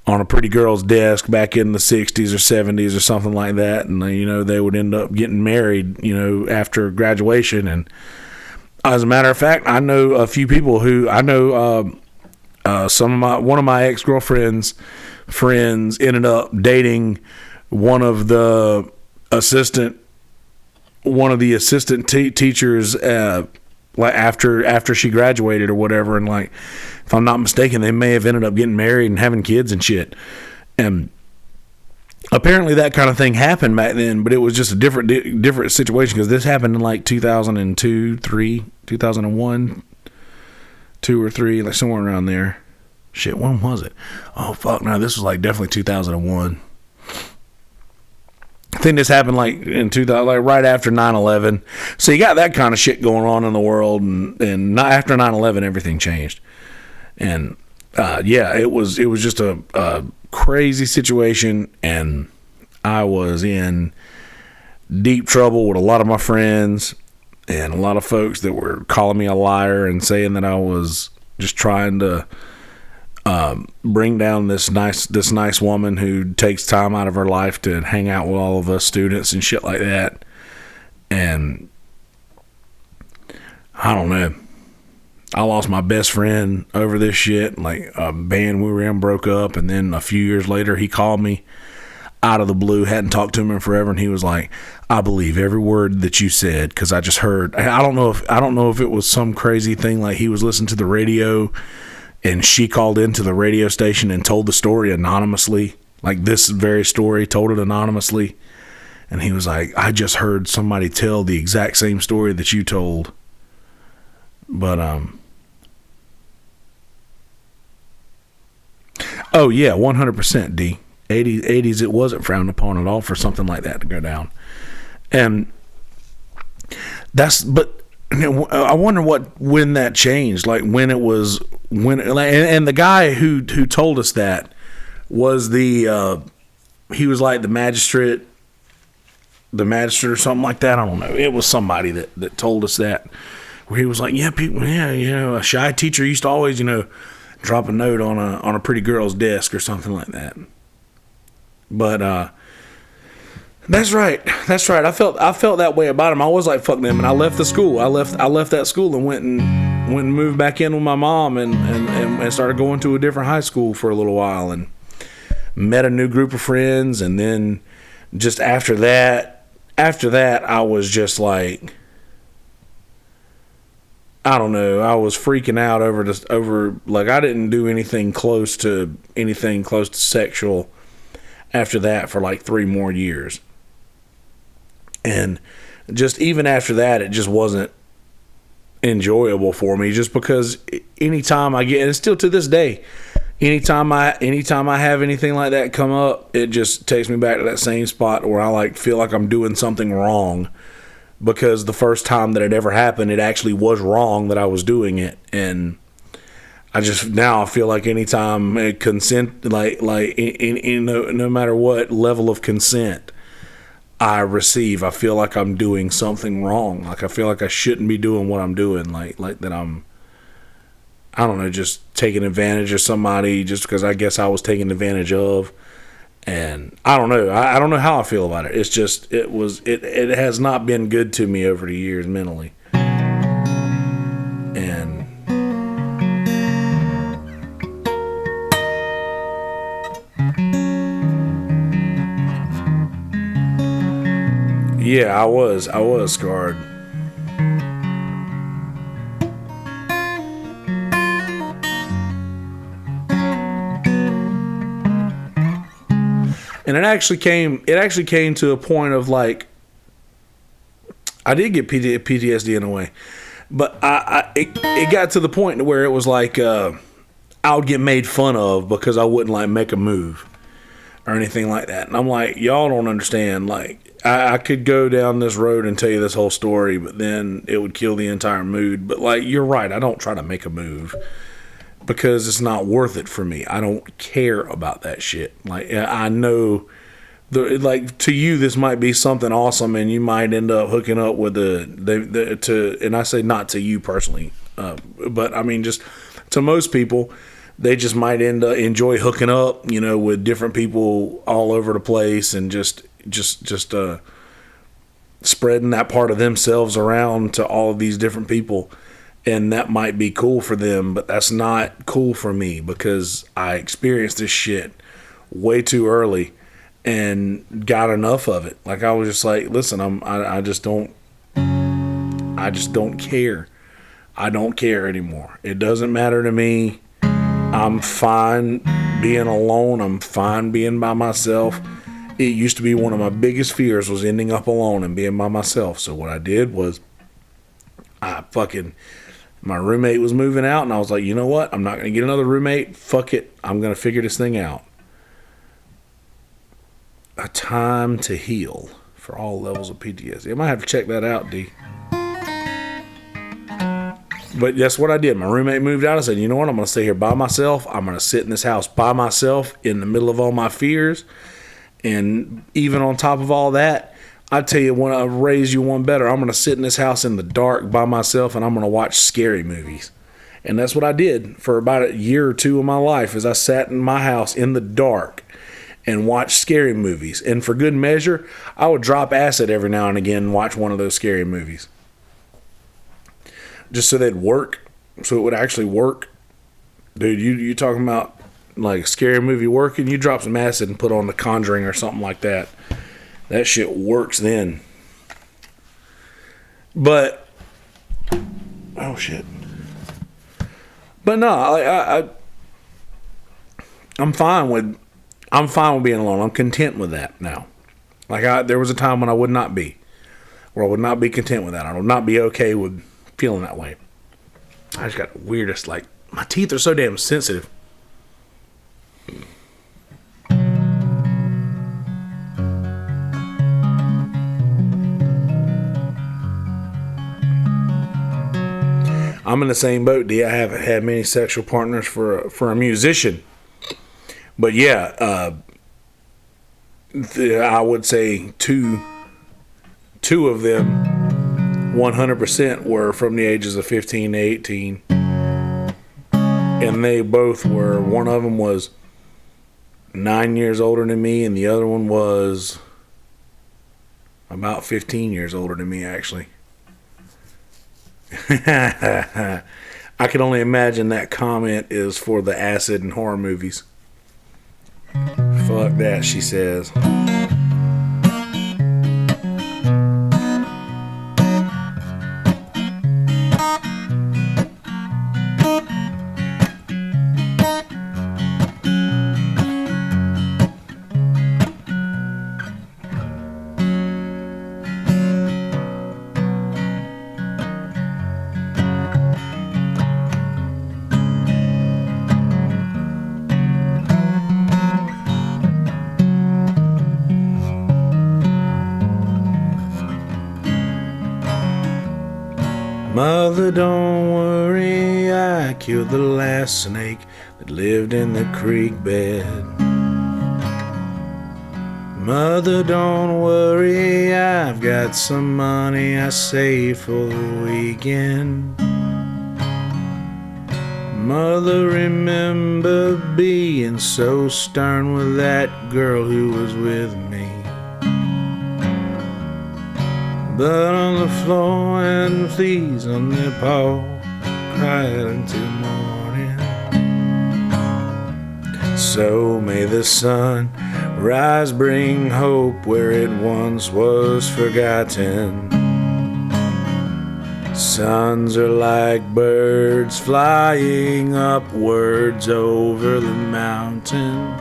on a pretty girl's desk back in the 60s or 70s or something like that. And, they would end up getting married, after graduation. And as a matter of fact, I know a few people who, one of my ex-girlfriend's friends ended up dating one of the assistant teachers, like after she graduated or whatever. And like, if I'm not mistaken, they may have ended up getting married and having kids and shit. And apparently that kind of thing happened back then, but it was just a different situation, because this happened in like 2002, 2001, 2 or 3, like somewhere around there. Shit, when was it? Oh fuck, no, this was like definitely 2001. I think this happened like in 2000, like right after 9/11. So you got that kind of shit going on in the world, and not after 9/11, everything changed. And it was just a crazy situation, and I was in deep trouble with a lot of my friends and a lot of folks that were calling me a liar and saying that I was just trying to bring down this nice woman who takes time out of her life to hang out with all of us students and shit like that. And I don't know, I lost my best friend over this shit. Like, a band we were in broke up, and then a few years later he called me out of the blue, hadn't talked to him in forever, and he was like, I believe every word that you said, because I just heard, I don't know if it was some crazy thing, like he was listening to the radio and she called into the radio station and told the story anonymously, like this very story, told it anonymously. And he was like, I just heard somebody tell the exact same story that you told. But, oh yeah, 100% D. 80s, it wasn't frowned upon at all for something like that to go down. And but I wonder when that changed, like when it was, and the guy who told us that was he was like the magistrate or something like that. I don't know. It was somebody that told us that, where he was like, yeah, people, yeah, a shy teacher used to always, drop a note on a pretty girl's desk or something like that. But that's right. I felt that way about him. I was like, fuck them, and I left the school. I left that school and went and moved back in with my mom and started going to a different high school for a little while, and met a new group of friends. And then just after that, I was just like, I don't know. I was freaking out over like, I didn't do anything close to sexual after that for like 3 more years. And just even after that, it just wasn't enjoyable for me, just because anytime I get, and it's still to this day, anytime I have anything like that come up, it just takes me back to that same spot where I like feel like I'm doing something wrong, because the first time that it ever happened, it actually was wrong that I was doing it. And I just, now I feel like anytime consent, like no matter what level of consent I receive, I feel like I'm doing something wrong. Like, I feel like I shouldn't be doing what I'm doing. Like that I'm, I don't know, just taking advantage of somebody just because I guess I was taken advantage of. And I don't know. I don't know how I feel about it. It's just, it has not been good to me over the years mentally. And yeah, I was scarred. And it actually came to a point of like, I did get PTSD in a way, but it got to the point where it was like, I would get made fun of because I wouldn't like make a move or anything like that. And I'm like, y'all don't understand. Like, I could go down this road and tell you this whole story, but then it would kill the entire mood. But like, you're right. I don't try to make a move, because it's not worth it for me. I don't care about that shit. Like, I know, like, to you this might be something awesome, and you might end up hooking up with and I say not to you personally, but I mean just to most people, they just might enjoy hooking up, with different people all over the place, and just spreading that part of themselves around to all of these different people. And that might be cool for them, but that's not cool for me, because I experienced this shit way too early and got enough of it. Like, I was just like, listen, I just don't care. I don't care anymore. It doesn't matter to me. I'm fine being alone. I'm fine being by myself. It used to be one of my biggest fears, was ending up alone and being by myself. So what I did was, my roommate was moving out, and I was like, you know what? I'm not going to get another roommate. Fuck it. I'm going to figure this thing out. A Time to Heal for all levels of PTSD. I might have to check that out, D. But that's what I did. My roommate moved out. I said, you know what? I'm going to stay here by myself. I'm going to sit in this house by myself in the middle of all my fears. And even on top of all that, I tell you, when I raise you one better, I'm going to sit in this house in the dark by myself, and I'm going to watch scary movies. And that's what I did for about a year or two of my life, is I sat in my house in the dark and watched scary movies. And for good measure, I would drop acid every now and again and watch one of those scary movies. Just so they'd work, so it would actually work. Dude, you talking about like a scary movie working? You drop some acid and put on The Conjuring or something like that. That shit works then. But, oh shit. But no, I'm fine with being alone. I'm content with that now. Like, there was a time when I would not be, where I would not be content with that. I would not be okay with feeling that way. I just got the weirdest, like, my teeth are so damn sensitive. I'm in the same boat, D. I haven't had many sexual partners for a musician. But yeah, I would say two of them 100% were from the ages of 15 to 18. And they both were, one of them was 9 years older than me, and the other one was about 15 years older than me, actually. I can only imagine that comment is for the acid and horror movies. Fuck that, she says. Mother, don't worry, I killed the last snake that lived in the creek bed. Mother, don't worry, I've got some money I saved for the weekend. Mother, remember being so stern with that girl who was with me. Blood on the floor and fleas on their paw, cried until morning. So may the sun rise, bring hope where it once was forgotten. Suns are like birds flying upwards over the mountain.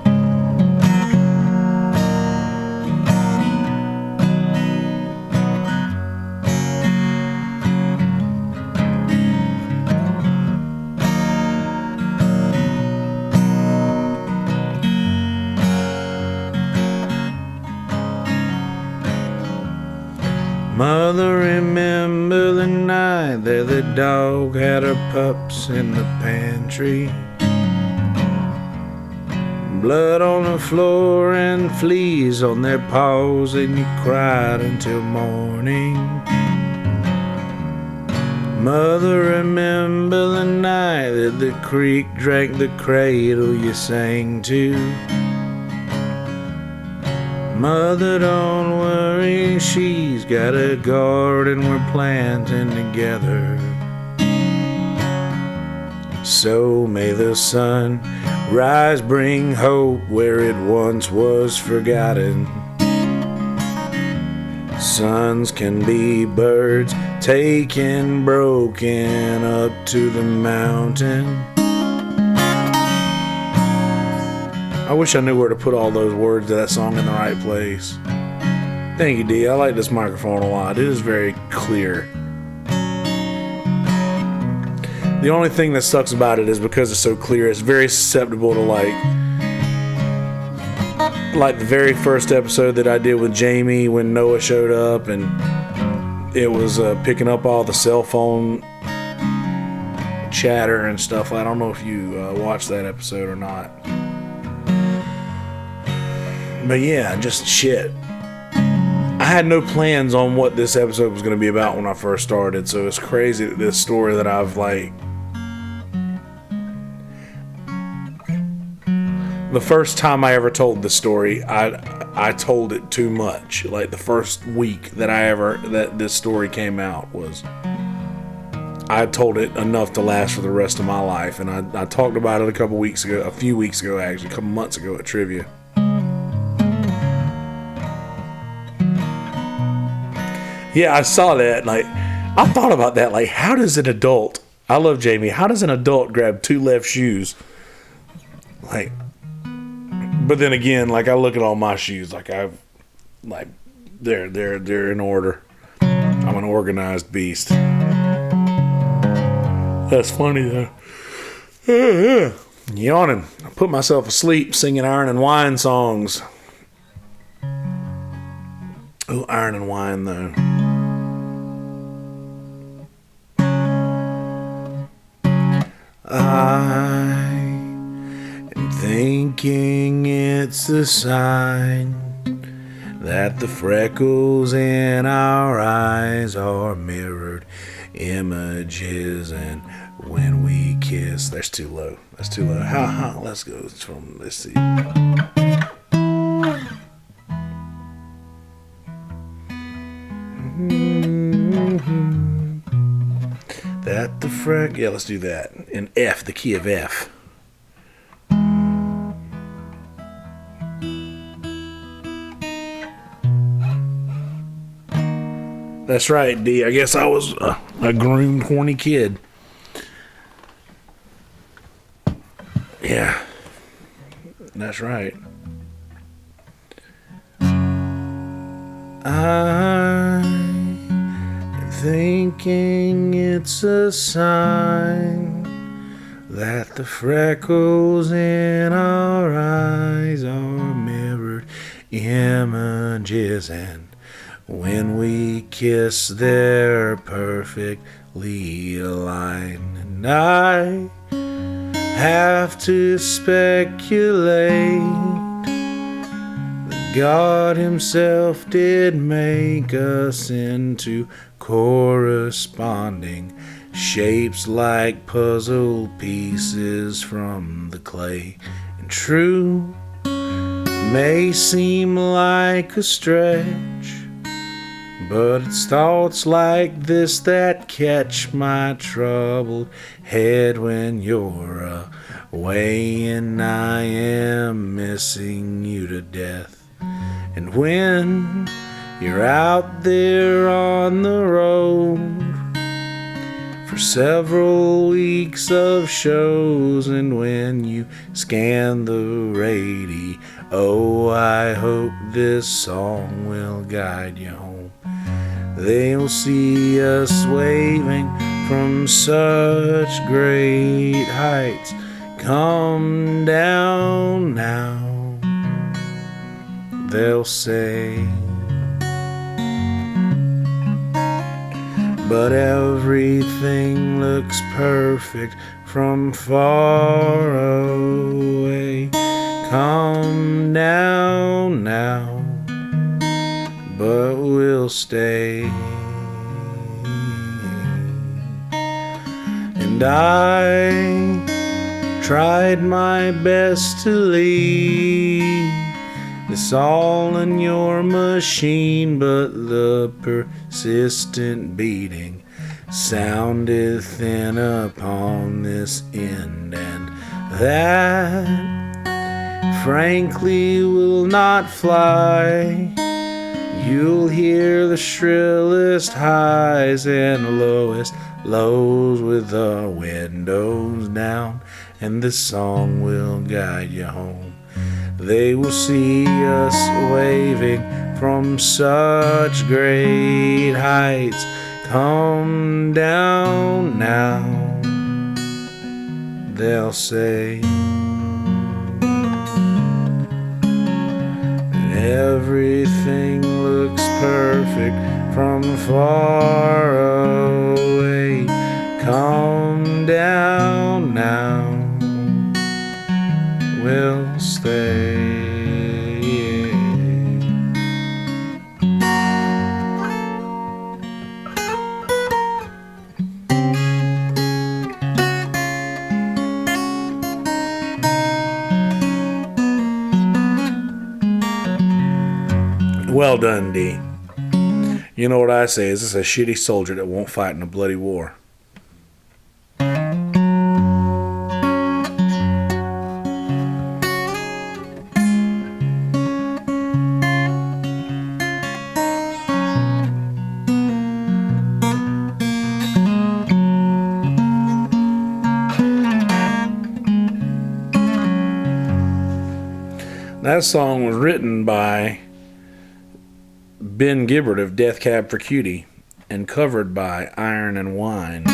Mother, remember the night that the dog had her pups in the pantry. Blood on the floor and fleas on their paws, and you cried until morning. Mother, remember the night that the creek drank the cradle you sang to. Mother, don't worry, she's got a garden we're planting together. So may the sun rise, bring hope where it once was forgotten. Sons can be birds taken broken up to the mountain. I wish I knew where to put all those words to that song in the right place. Thank you, D. I like this microphone a lot. It is very clear. The only thing that sucks about it is because it's so clear, it's very susceptible to like the very first episode that I did with Jamie when Noah showed up, and it was picking up all the cell phone chatter and stuff. I don't know if you watched that episode or not. But yeah, just shit. I had no plans on what this episode was going to be about when I first started, so it's crazy that this story that I've the first time I ever told the story, I told it too much. Like the first week that this story came out was, I told it enough to last for the rest of my life. And I talked about it a few weeks ago actually, a couple months ago at Trivia. Yeah, I saw that. Like, I thought about that. Like, how does an adult, I love Jamie, how does an adult grab two left shoes? Like, but then again, like I look at all my shoes, they're in order. I'm an organized beast. That's funny though. Yawning. I put myself asleep singing Iron and Wine songs. Oh, Iron and Wine though. I'm thinking it's a sign that the freckles in our eyes are mirrored images, and when we kiss, that's too low. Let's go from, let's see. That the yeah, let's do that in F, the key of F. That's right, D. I guess I was a groomed, horny kid. Yeah, that's right. I'm thinking it's a sign that the freckles in our eyes are mirrored images, and when we kiss, they're perfectly aligned. And I have to speculate that God himself did make us into corresponding shapes like puzzle pieces from the clay. And true may seem like a stretch, but it's thoughts like this that catch my troubled head when you're away and I am missing you to death. And when you're out there on the road for several weeks of shows, and when you scan the radio, oh, I hope this song will guide you home. They'll see us waving from such great heights. Come down now, they'll say. But everything looks perfect from far away. Come down now, but we'll stay. And I tried my best to leave this all in your machine, but the persistent beating soundeth in upon this end, and that frankly will not fly. You'll hear the shrillest highs and lowest lows with the windows down, and this song will guide you home. They will see us waving from such great heights. Come down now, they'll say. Everything looks perfect from far away. Come down now, we'll stay. Well done, D. You know what I say, is this a shitty soldier that won't fight in a bloody war? That song was written by Ben Gibbard of Death Cab for Cutie and covered by Iron and Wine.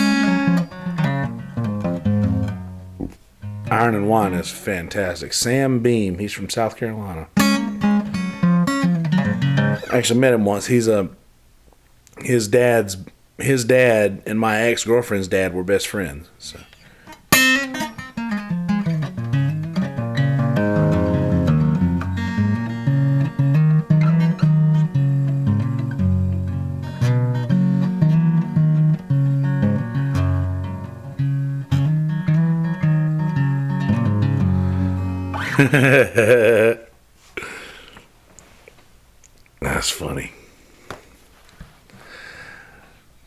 Iron and Wine is fantastic. Sam Beam, he's from South Carolina. I actually met him once. His dad and my ex-girlfriend's dad were best friends. So. That's funny.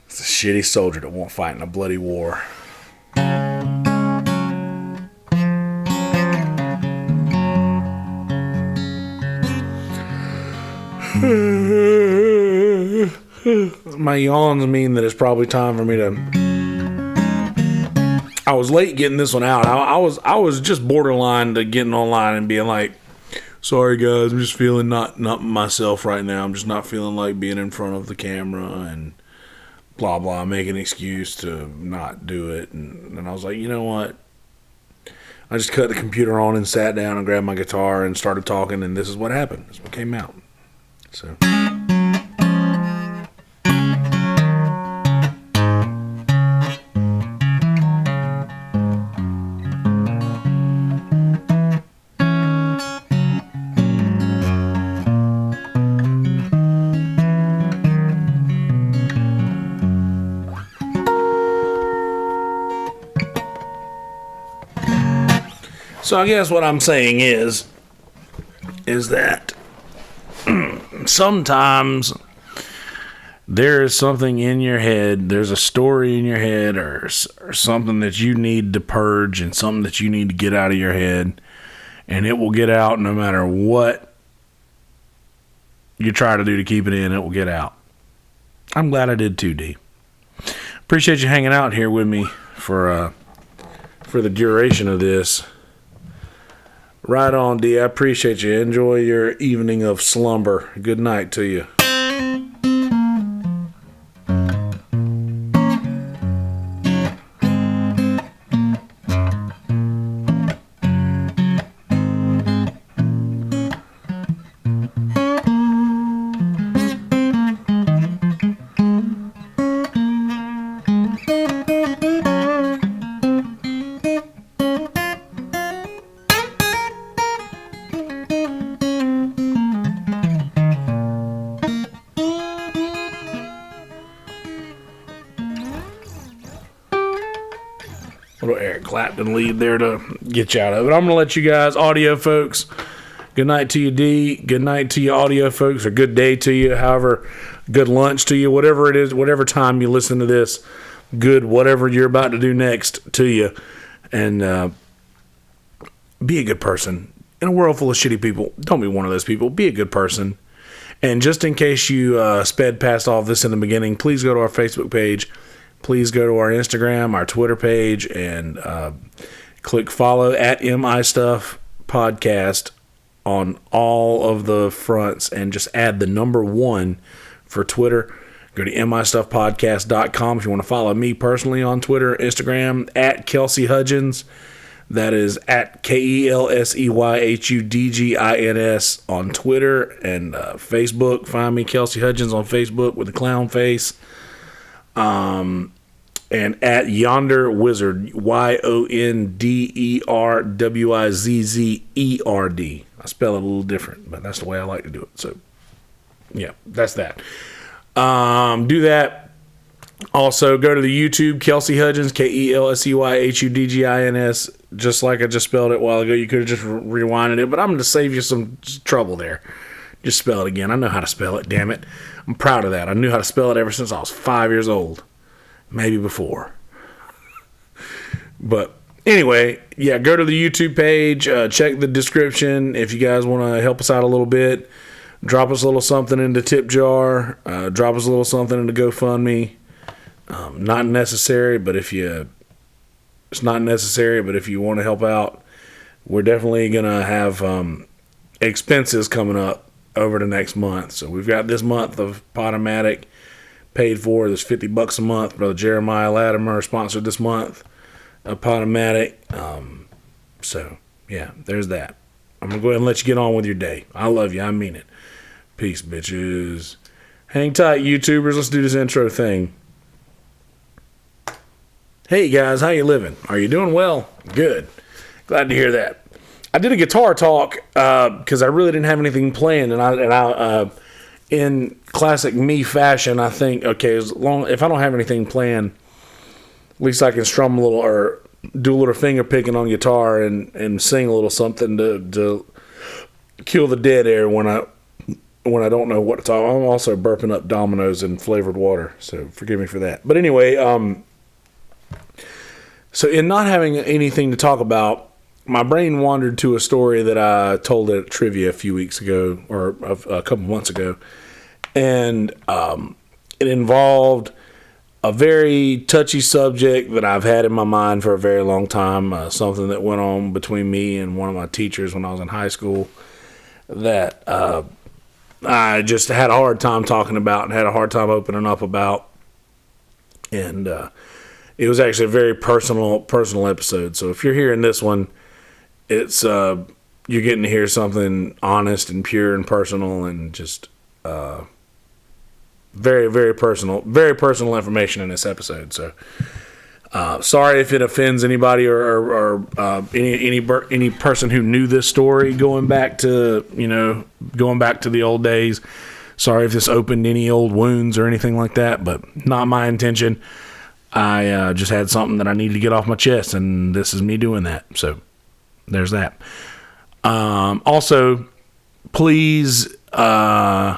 It's a shitty soldier that won't fight in a bloody war. My yawns mean that it's probably time for me to... I was late getting this one out. I was just borderline to getting online and being like, sorry guys, I'm just feeling not myself right now. I'm just not feeling like being in front of the camera and blah blah, make an excuse to not do it. And I was like, you know what? I just cut the computer on and sat down and grabbed my guitar and started talking, and this is what happened. This is what came out. So... So I guess what I'm saying is that sometimes there is something in your head, there's a story in your head or something that you need to purge and something that you need to get out of your head, and it will get out no matter what you try to do to keep it in, it will get out. I'm glad I did too, D. Appreciate you hanging out here with me for the duration of this. Right on, D. I appreciate you. Enjoy your evening of slumber. Good night to you. Clapton lead there to get you out of it. I'm going to let you guys, audio folks, good night to you, D. Good night to you, audio folks, or good day to you, however, good lunch to you, whatever it is, whatever time you listen to this, good whatever you're about to do next to you. And be a good person. In a world full of shitty people, don't be one of those people. Be a good person. And just in case you sped past all of this in the beginning, please go to our Facebook page. Please go to our Instagram, our Twitter page, and click follow at MI Stuff Podcast on all of the fronts, and just add the number 1 for Twitter. Go to mistuffpodcast.com if you want to follow me personally on Twitter, Instagram, at Kelsey Hudgens. That is at KELSEYHUDGINS on Twitter, and Facebook. Find me, Kelsey Hudgens, on Facebook with the clown face. And at Yonder Wizard, YONDERWIZZERD. I spell it a little different, but that's the way I like to do it. So, yeah, that's that. Do that. Also, go to the YouTube, Kelsey Hudgens, KELSEYHUDGINS, just like I just spelled it a while ago. You could have just rewinded it, but I'm going to save you some trouble there. Just spell it again. I know how to spell it, damn it. I'm proud of that. I knew how to spell it ever since I was 5 years old. Maybe before. But anyway, yeah, go to the YouTube page. Check the description if you guys want to help us out a little bit. Drop us a little something in the tip jar. Drop us a little something in the GoFundMe. Not necessary, but if you... It's not necessary, but if you want to help out, we're definitely going to have expenses coming up over the next month. So we've got this month of Podomatic paid for. There's $50 a month. Brother Jeremiah Latimer sponsored this month of Podomatic. So, yeah, there's that. I'm going to go ahead and let you get on with your day. I love you. I mean it. Peace, bitches. Hang tight, YouTubers. Let's do this intro thing. Hey, guys. How you living? Are you doing well? Good. Glad to hear that. I did a guitar talk because I really didn't have anything planned, and I in classic me fashion, I think, okay, if I don't have anything planned, at least I can strum a little or do a little finger picking on guitar and sing a little something to kill the dead air when I don't know what to talk. I'm also burping up Dominoes and flavored water, so forgive me for that. But anyway, so in not having anything to talk about, my brain wandered to a story that I told at trivia a few weeks ago, or a couple months ago, and it involved a very touchy subject that I've had in my mind for a very long time, something that went on between me and one of my teachers when I was in high school that I just had a hard time talking about and had a hard time opening up about, and it was actually a very personal episode. So if you're hearing this one, it's you're getting to hear something honest and pure and personal, and just very, very personal information in this episode. So sorry if it offends anybody or any person who knew this story going back to the old days. Sorry if this opened any old wounds or anything like that, but not my intention. I just had something that I needed to get off my chest, and this is me doing that. So there's that. Also, please go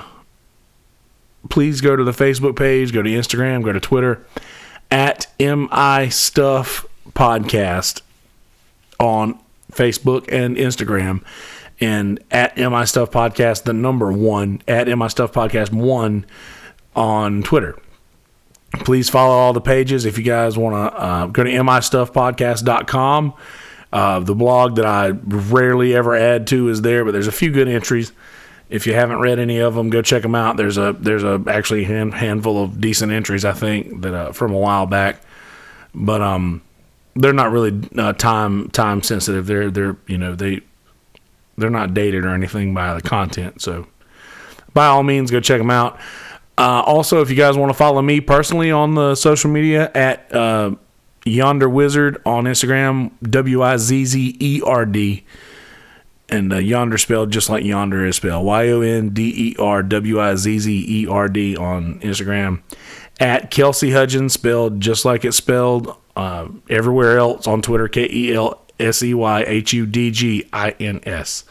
to the Facebook page, go to Instagram, go to Twitter, at MI Stuff Podcast on Facebook and Instagram, and at MI Stuff Podcast, the number 1, at MI Stuff Podcast 1 on Twitter. Please follow all the pages. If you guys want to go to mistuffpodcast.com. The blog that I rarely ever add to is there, but there's a few good entries. If you haven't read any of them, go check them out. There's actually a handful of decent entries, I think, that from a while back, but they're not really time sensitive. They're not dated or anything by the content. So by all means, go check them out. Also, if you guys want to follow me personally on the social media, at Yonder Wizard on Instagram, WIZZERD, and Yonder spelled just like Yonder is spelled, YONDERWIZZERD on Instagram, at Kelsey Hudgens spelled just like it's spelled everywhere else on Twitter, KELSEYHUDGINS.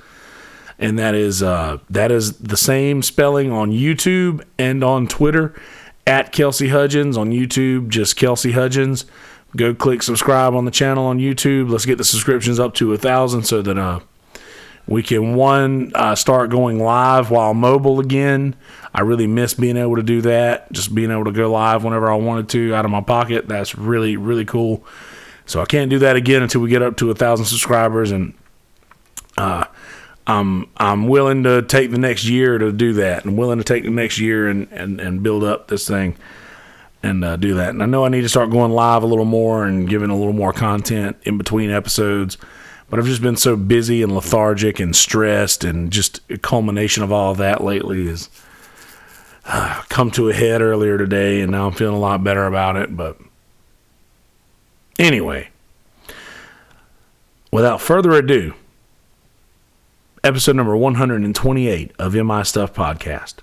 And that is the same spelling on YouTube and on Twitter, at Kelsey Hudgens. On YouTube, just Kelsey Hudgens. Go click subscribe on the channel on YouTube. Let's get the subscriptions up to 1,000 so that we can start going live while mobile again. I really miss being able to do that. Just being able to go live whenever I wanted to out of my pocket. That's really, really cool. So I can't do that again until we get up to 1,000 subscribers, and I'm willing to take the next year to do that. I'm willing to take the next year and build up this thing and do that. And I know I need to start going live a little more and giving a little more content in between episodes. But I've just been so busy and lethargic and stressed, and just a culmination of all of that lately has come to a head earlier today, and now I'm feeling a lot better about it. But anyway, without further ado, episode number 128 of MI Stuff Podcast.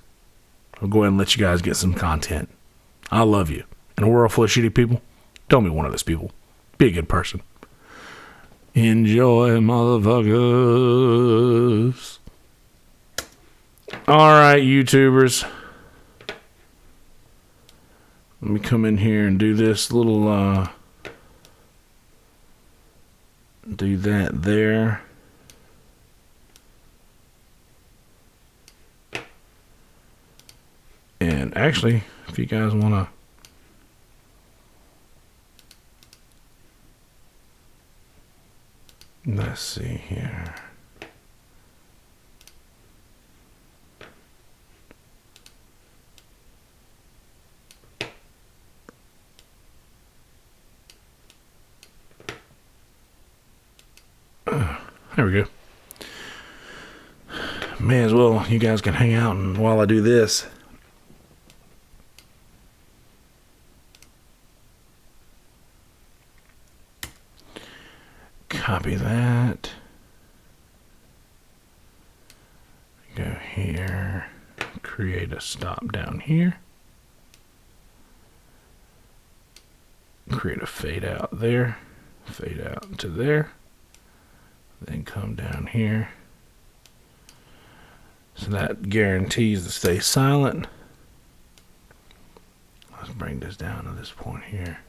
I'll go ahead and let you guys get some content. I love you. In a world full of shitty people, don't be one of those people. Be a good person. Enjoy, motherfuckers. Alright, YouTubers. Let me come in here and do this little, do that there. And actually, if you guys want to, let's see here. There we go. May as well, you guys can hang out, and while I do this, copy that. Go here. Create a stop down here. Create a fade out there. Fade out to there. Then come down here. So that guarantees to stay silent. Let's bring this down to this point here.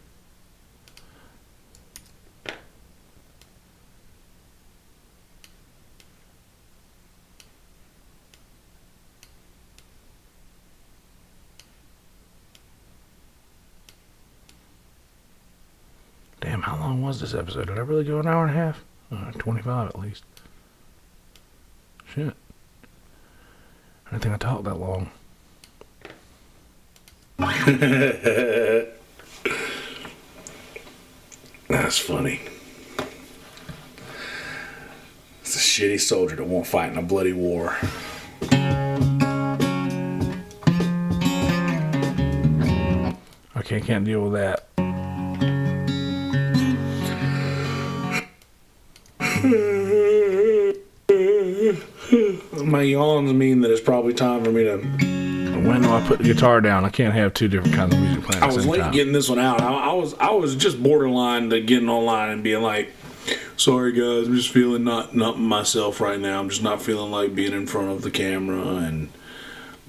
Damn, how long was this episode? Did I really go an hour and a half? 25 at least. Shit. I didn't think I talked that long. That's funny. It's a shitty soldier that won't fight in a bloody war. Okay, can't deal with that. My yawns mean that it's probably time for me to... When do I put the guitar down? I can't have two different kinds of music playing at the same time. I was late getting this one out. I was just borderline to getting online and being like, sorry guys, I'm just feeling not myself right now. I'm just not feeling like being in front of the camera and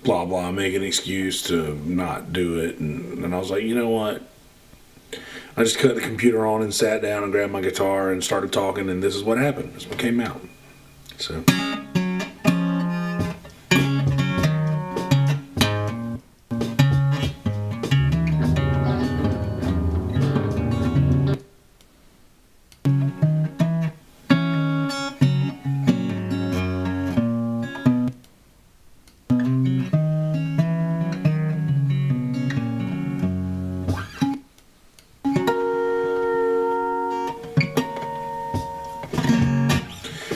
blah blah. Make an excuse to not do it. And I was like, you know what? I just cut the computer on and sat down and grabbed my guitar and started talking, and this is what happened. This is what came out. So...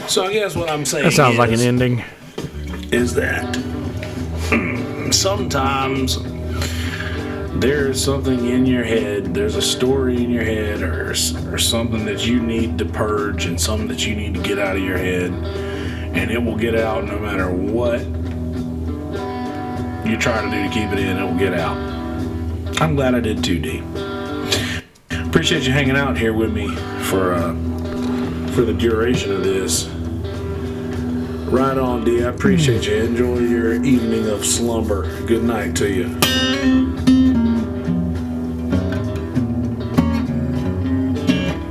So I guess what I'm saying that sounds like an ending. Is that sometimes there's something in your head, there's a story in your head, or something that you need to purge and something that you need to get out of your head, and it will get out no matter what you try to do to keep it in, it will get out. I'm glad I did 2D. appreciate you hanging out here with me for the duration of this. Right on, D. I appreciate you. Enjoy your evening of slumber. Good night to you.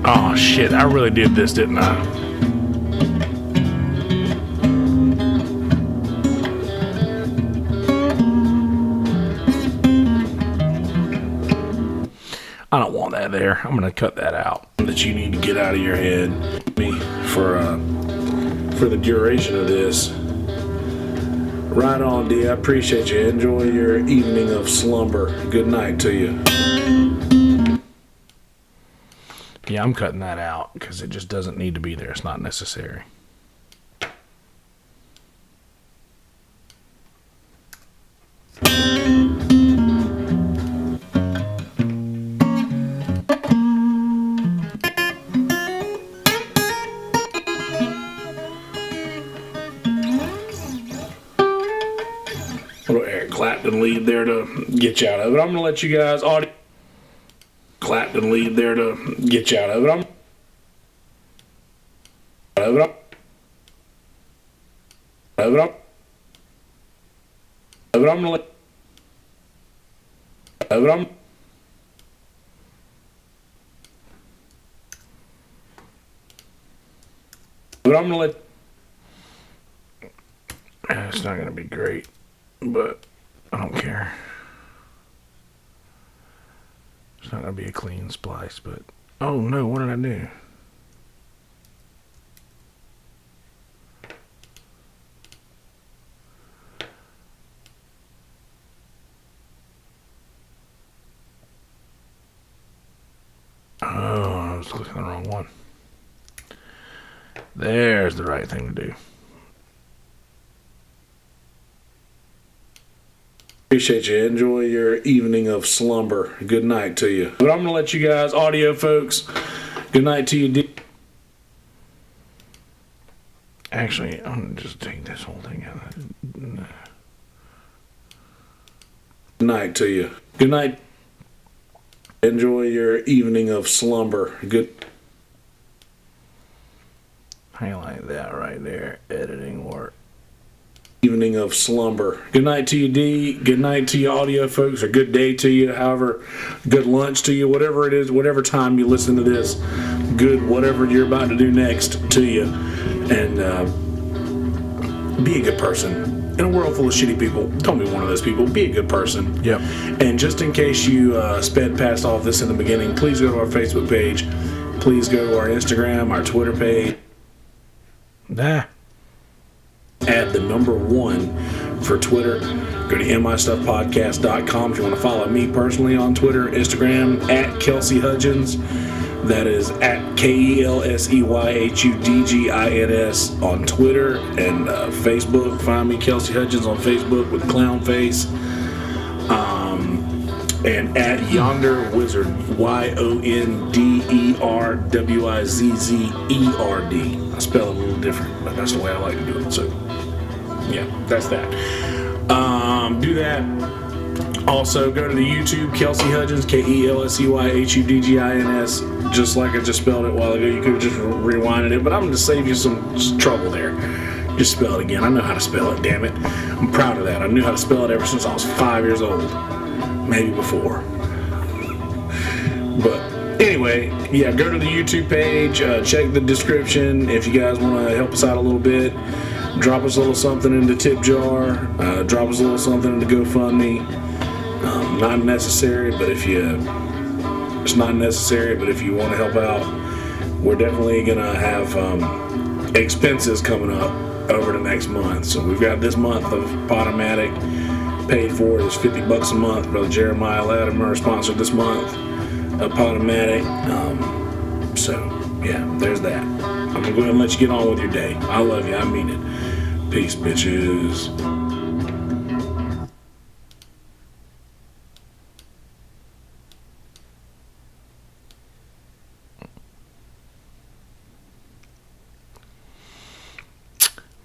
Oh shit, I really did this, didn't I? I don't want that there. I'm gonna cut that out. That you need to get out of your head. Me for the duration of this. Right on, D. I appreciate you. Enjoy your evening of slumber. Good night to you. Yeah, I'm cutting that out because it just doesn't need to be there. It's not necessary. Little Eric Clapton lead there to get you out of it. I'm going to let you guys audio. Clapton lead there to get you out of it. I'm going to let. It's not going to be great, but I don't care. It's not going to be a clean splice, but... Oh, no, what did I do? Oh, I was clicking the wrong one. There's the right thing to do. Appreciate you. Enjoy your evening of slumber. Good night to you. But I'm going to let you guys, audio folks, good night to you. Actually, I'm going to just take this whole thing out. Good night to you. Good night. Enjoy your evening of slumber. Good. Highlight that right there. Editing work. Evening of slumber. Good night to you, D. Good night to you, audio folks, or good day to you, however, good lunch to you, whatever it is, whatever time you listen to this, good whatever you're about to do next to you. And be a good person. In a world full of shitty people, don't be one of those people. Be a good person. Yep. And just in case you sped past all of this in the beginning, please go to our Facebook page. Please go to our Instagram, our Twitter page. Add the number 1 for Twitter. Go to mistuffpodcast.com if you want to follow me personally on Twitter, Instagram, at Kelsey Hudgens. That is at KELSEYHUDGINS on Twitter and Facebook. Find me, Kelsey Hudgens, on Facebook with clown face. And at Yonder Wizard, YONDERWIZZERD. I spell it a little different, but that's the way I like to do it. So, yeah, that's that. Do that. Also, go to the YouTube, Kelsey Hudgens, KELSEYHUDGINS, just like I just spelled it a while ago. You could have just rewinded it, but I'm going to save you some trouble there. Just spell it again. I know how to spell it, damn it. I'm proud of that. I knew how to spell it ever since I was 5 years old. Maybe before. But anyway, yeah, go to the YouTube page, check the description. If you guys want to help us out a little bit, drop us a little something in the tip jar, drop us a little something in the GoFundMe. Not necessary, but if you it's not necessary, but if you want to help out, we're definitely gonna have expenses coming up over the next month. So we've got this month of Podomatic paid for. It's $50 a month. Brother Jeremiah Latimer sponsored this month of Podomatic. So yeah, there's that. I'm gonna go ahead and let you get on with your day. I love you. I mean it. Peace, bitches.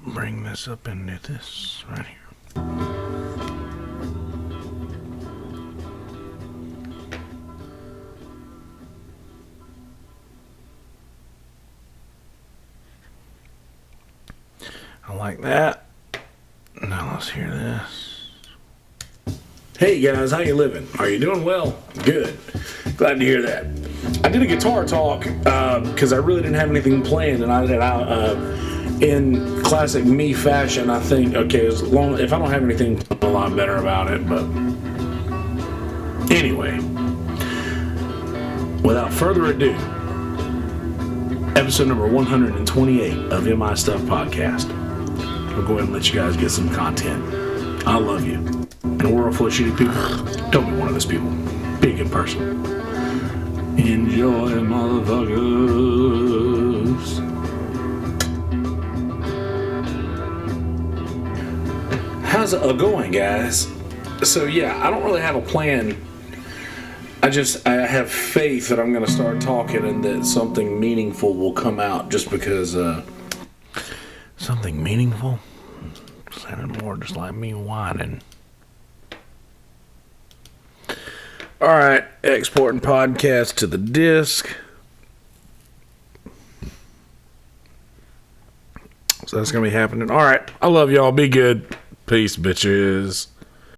Bring this up into this right here. I like that. Now let's hear this. Hey guys, how you living? Are you doing well? Good. Glad to hear that. I did a guitar talk because I really didn't have anything planned, and in classic me fashion, I think, okay, if I don't have anything, I'm a lot better about it. But anyway, without further ado, episode number 128 of MI Stuff Podcast. We'll go ahead and let you guys get some content. I love you. In a world full of shitty people, don't be one of those people. Be a good person. Enjoy, motherfuckers. How's it going, guys? So yeah, I don't really have a plan. I have faith that I'm going to start talking and that something meaningful will come out just because, something meaningful? Sounded more just like me whining. Alright, exporting podcast to the disc. So that's going to be happening. Alright, I love y'all. Be good. Peace, bitches.